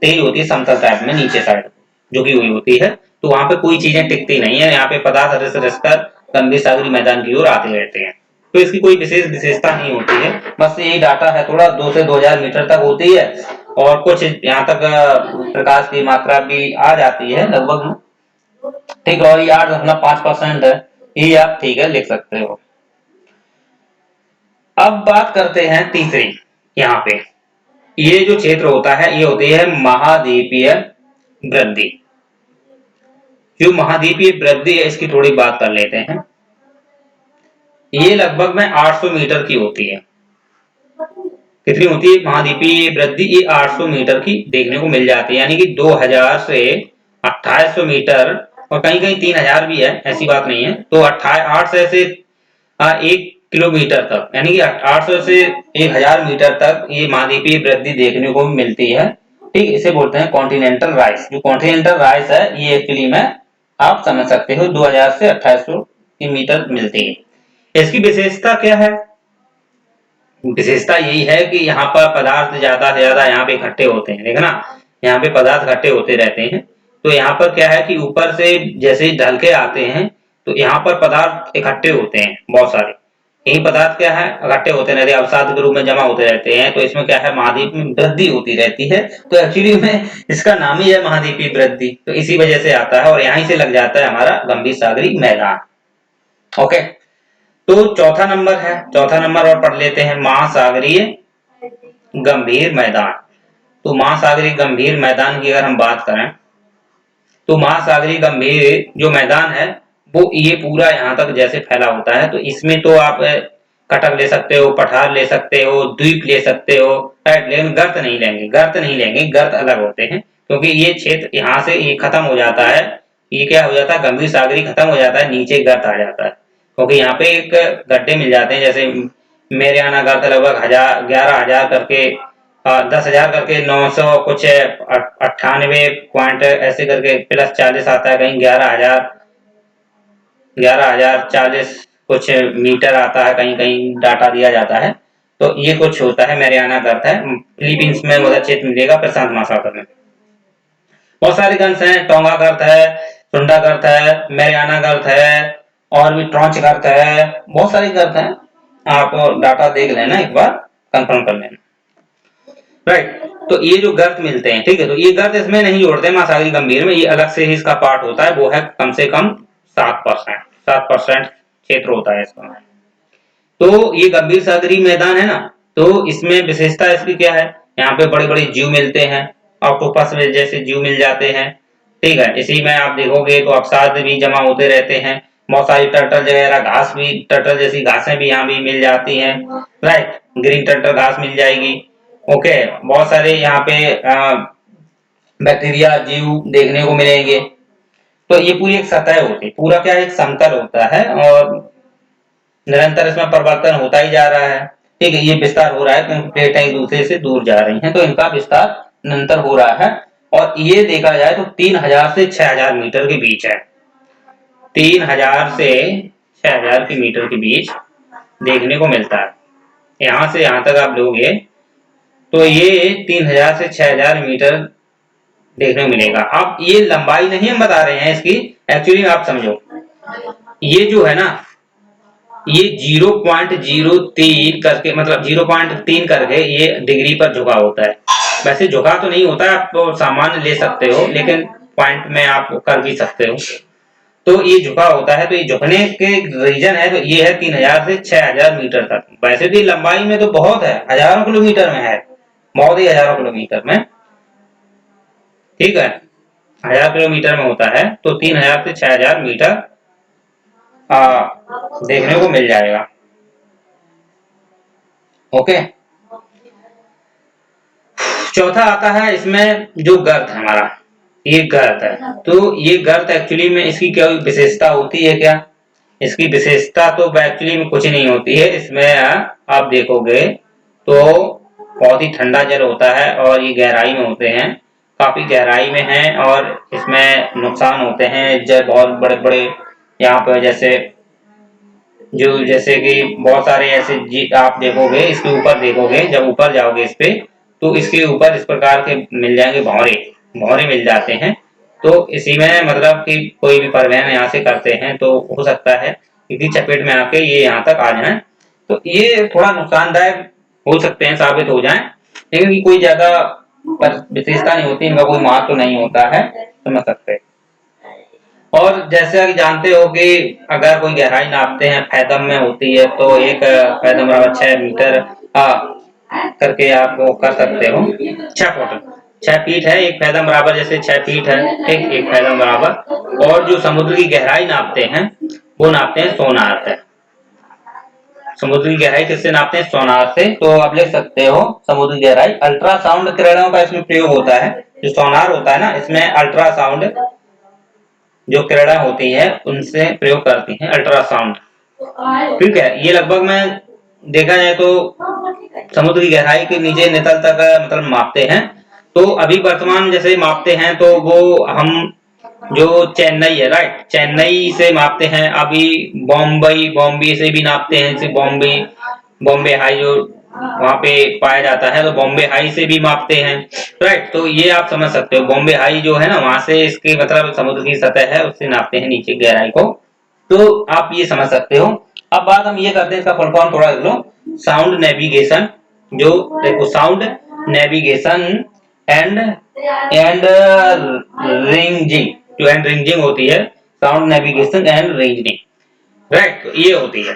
तेज होती है, समतल टाइप में नीचे साइड झुकी हुई होती है, तो वहां पे कोई चीजें टिकती नहीं है, यहाँ पे पदार्थ रस रस कर गंभीर सागरी मैदान की ओर आते रहते हैं। तो इसकी कोई विशेष विशेषता नहीं होती है, बस यही डाटा है, थोड़ा 2 से 2000 मीटर तक होती है और कुछ यहाँ तक प्रकाश की मात्रा भी आ जाती है लगभग, ठीक है, और ये 8.5% है, ये आप ठीक है लिख सकते हो। अब बात करते हैं तीसरी, यहाँ पे ये जो क्षेत्र होता है ये होती है महाद्वीपीय वृद्धि। जो महाद्वीपीय वृद्धि है इसकी थोड़ी बात कर लेते हैं। ये लगभग में 800 मीटर की होती है। कितनी होती है महाद्वीपीय वृद्धि? ये 800 मीटर की देखने को मिल जाती है, यानी कि 2000 से 2800 मीटर, और कहीं कहीं 3000 भी है, ऐसी बात नहीं है। तो 800 से 1 किलोमीटर तक, यानी कि 800 से 1000 मीटर तक ये महाद्वीपीय वृद्धि देखने को मिलती है। ठीक, इसे बोलते हैं कॉन्टिनेंटल राइस। जो कॉन्टिनेंटल राइस है ये एक्चुअली में आप समझ सकते हो 2000 से 2800 मीटर मिलती है। इसकी विशेषता क्या है? विशेषता यही है कि यहाँ पर पदार्थ ज्यादा से ज्यादा यहाँ पे इकट्ठे होते हैं, देखना यहाँ पे पदार्थ इकट्ठे होते रहते हैं। तो यहाँ पर क्या है कि ऊपर से जैसे ही ढल के आते हैं तो यहाँ पर पदार्थ इकट्ठे होते हैं बहुत सारे, यही पदार्थ क्या है इकट्ठे होते रहते हैं, अवसाद के रूप में जमा होते रहते हैं। तो इसमें क्या है महाद्वीप में वृद्धि होती रहती है, तो एक्चुअली में इसका नाम ही है महाद्वीपीय वृद्धि, तो इसी वजह से आता है और यहीं से लग जाता है हमारा गंभीर सागरी मैदान। ओके, तो चौथा नंबर है, चौथा नंबर और पढ़ लेते हैं, महासागरीय गंभीर मैदान। तो महासागरीय गंभीर मैदान की अगर हम बात करें तो महासागरीय गंभीर जो मैदान है वो ये पूरा यहाँ तक जैसे फैला होता है, तो इसमें तो आप कटक ले सकते हो, पठार ले सकते हो, द्वीप ले सकते हो, राइट, लेकिन गर्त नहीं लेंगे, गर्त नहीं लेंगे, गर्त अलग होते हैं, क्योंकि ये क्षेत्र यहाँ से ये खत्म हो जाता है, ये क्या हो जाता है गंभीर सागरी खत्म हो जाता है, नीचे गर्त आ जाता है, क्योंकि यहाँ पे एक गड्ढे मिल जाते हैं, जैसे मेरे यहाँ गर्त लगभग 11,000 करके 10,000 करके 900 कुछ 98 पॉइंट ऐसे करके प्लस 40 आता है, कहीं 11,040 कुछ मीटर आता है, कहीं कहीं डाटा दिया जाता है। तो ये कुछ होता है मेरे यहाँ गर्त है, फिलीपींस में बहुत क्षेत्र मिलेगा, प्रशांत महासागर में बहुत सारे गर्त हैं, टोंगा गर्त है, सुंडा गर्त है, मैरियाना गर्त है, और भी ट्रॉन्च गर्त है, बहुत सारे गर्त हैं, आप डाटा देख लेना एक बार, कंफर्म कर लेना, राइट। तो ये जो गर्त मिलते हैं, ठीक है, तो ये गर्त इसमें नहीं जोड़ते महासागरीय गंभीर में, ये अलग से ही इसका पार्ट होता है, वो है कम से कम 7% क्षेत्र होता है इसका। तो ये गंभीर सागरीय मैदान है ना, तो इसमें विशेषता इसकी क्या है, यहाँ पे बड़े बड़े जीव मिलते हैं, ऑक्टोपस में जैसे जीव मिल जाते हैं, ठीक है, इसी में आप देखोगे तो अवसाद भी जमा होते रहते हैं, बहुत सारी टर्टल वगैरह घास भी, टर्टल जैसी घासें भी यहाँ भी मिल जाती हैं, राइट, ग्रीन टर्टल घास मिल जाएगी। ओके, बहुत सारे यहाँ पे बैक्टीरिया जीव देखने को मिलेंगे। तो ये पूरी एक सतह होती है, पूरा क्या एक समतल होता है और निरंतर इसमें परिवर्तन होता ही जा रहा है, ठीक है, ये विस्तार हो रहा है क्योंकि प्लेटें एक दूसरे से दूर जा रही हैं, तो इनका विस्तार निरंतर हो रहा है, और ये देखा जाए तो 3000 से 6000 मीटर के बीच है, 3000 से 6000 की मीटर के बीच देखने को मिलता है। यहाँ से यहाँ तक आप लोगे तो ये 3000 से 6000 मीटर देखने को मिलेगा। अब ये लंबाई नहीं हम बता रहे हैं इसकी, एक्चुअली आप समझो, ये जो है ना ये 0.03 करके, मतलब 0.3 करके ये डिग्री पर झुका होता है, वैसे झुका तो नहीं होता है, आप तो सामान्य ले सकते हो, लेकिन पॉइंट में आप कर भी सकते हो, तो ये झुका होता है, तो ये झुकने के रीजन है, तो ये है 3000 से 6000 मीटर तक, वैसे तो लंबाई में तो बहुत है, हजारों किलोमीटर में है, बहुत ही हजारों किलोमीटर में, ठीक है, 1000 किलोमीटर में होता है, तो 3000 से 6000 मीटर देखने को मिल जाएगा। ओके, चौथा आता है इसमें जो गर्त है हमारा, ये गर्त है, तो ये गर्त एक्चुअली में इसकी क्या विशेषता होती है, क्या इसकी विशेषता तो एक्चुअली में कुछ नहीं होती है, इसमें आप देखोगे तो बहुत ही ठंडा जल होता है और ये गहराई में होते हैं, काफी गहराई में हैं और इसमें नुकसान होते हैं। जल बहुत बड़े बड़े यहाँ पे जैसे कि बहुत सारे ऐसे आप देखोगे, इसके ऊपर देखोगे, जब ऊपर जाओगे इस पे, तो इसके ऊपर इस प्रकार के मिल जाएंगे भौरे, भौरे मिल जाते हैं। तो इसी में मतलब कि कोई भी परिवहन यहाँ से करते हैं तो हो सकता है इसी चपेट में आके ये यहाँ तक आ जाए, तो ये थोड़ा नुकसानदायक हो सकते हैं, साबित हो जाए, लेकिन कोई ज्यादा विशेषता नहीं होती, इनका कोई महत्व तो नहीं होता है, समझ सकते हैं। और जैसे कि जानते हो कि अगर कोई गहराई नापते हैं फैदम में होती है, तो एक फैदम बराबर 6 मीटर करके आप वो कर सकते हो, 6 फुट 6 फीट है एक फैदम बराबर, जैसे 6 फीट है, ठीक, एक फैदम बराबर। और जो समुद्र की गहराई नापते हैं वो नापते हैं सोनार से। समुद्र की गहराई किससे नापते हैं? सोनार से। तो आप लिख सकते हो समुद्र की गहराई। अल्ट्रासाउंड किरणों का इसमें प्रयोग होता है, जो सोनार होता है ना, इसमें अल्ट्रासाउंड जो किरणें होती है उनसे प्रयोग करती हैं अल्ट्रासाउंड, ठीक है। ये लगभग में देखा जाए तो समुद्र की गहराई के नीचे नितल तक मतलब मापते हैं। तो अभी वर्तमान जैसे मापते हैं तो वो हम जो चेन्नई है, राइट, चेन्नई से मापते हैं। अभी बॉम्बे से भी नापते हैं, जैसे बॉम्बे हाई जो वहां पे पाया जाता है, तो बॉम्बे हाई से भी मापते हैं, राइट। तो ये आप समझ सकते हो, बॉम्बे हाई जो है ना, वहां से इसके मतलब समुद्र की सतह है उससे नापते हैं नीचे गहराई को, तो आप ये समझ सकते हो। अब बात हम ये करते हैं, इसका फुल फॉर्म थोड़ा देख लो। साउंड नेविगेशन, जो देखो साउंड नेविगेशन एंड रेंजिंग, जो एंड रेंजिंग होती है, sound navigation and ranging, right, ये होती है।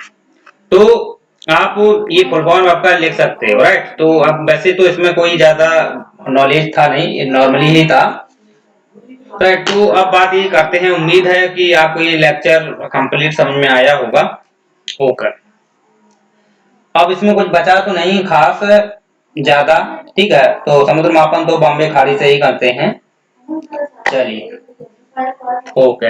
तो आप ये फुल फॉर्म आपका लिख सकते हो, राइट। तो अब वैसे तो इसमें कोई ज्यादा नॉलेज था नहीं, नॉर्मली ही था, राइट। तो अब बात ये करते हैं, उम्मीद है कि आपको ये लेक्चर कंप्लीट समझ में आया होगा, होकर। अब इसमें कुछ बचा तो नहीं खास ज्यादा, ठीक है। तो समुद्र मापन तो बॉम्बे खाड़ी से ही करते हैं, चलिए, ओके।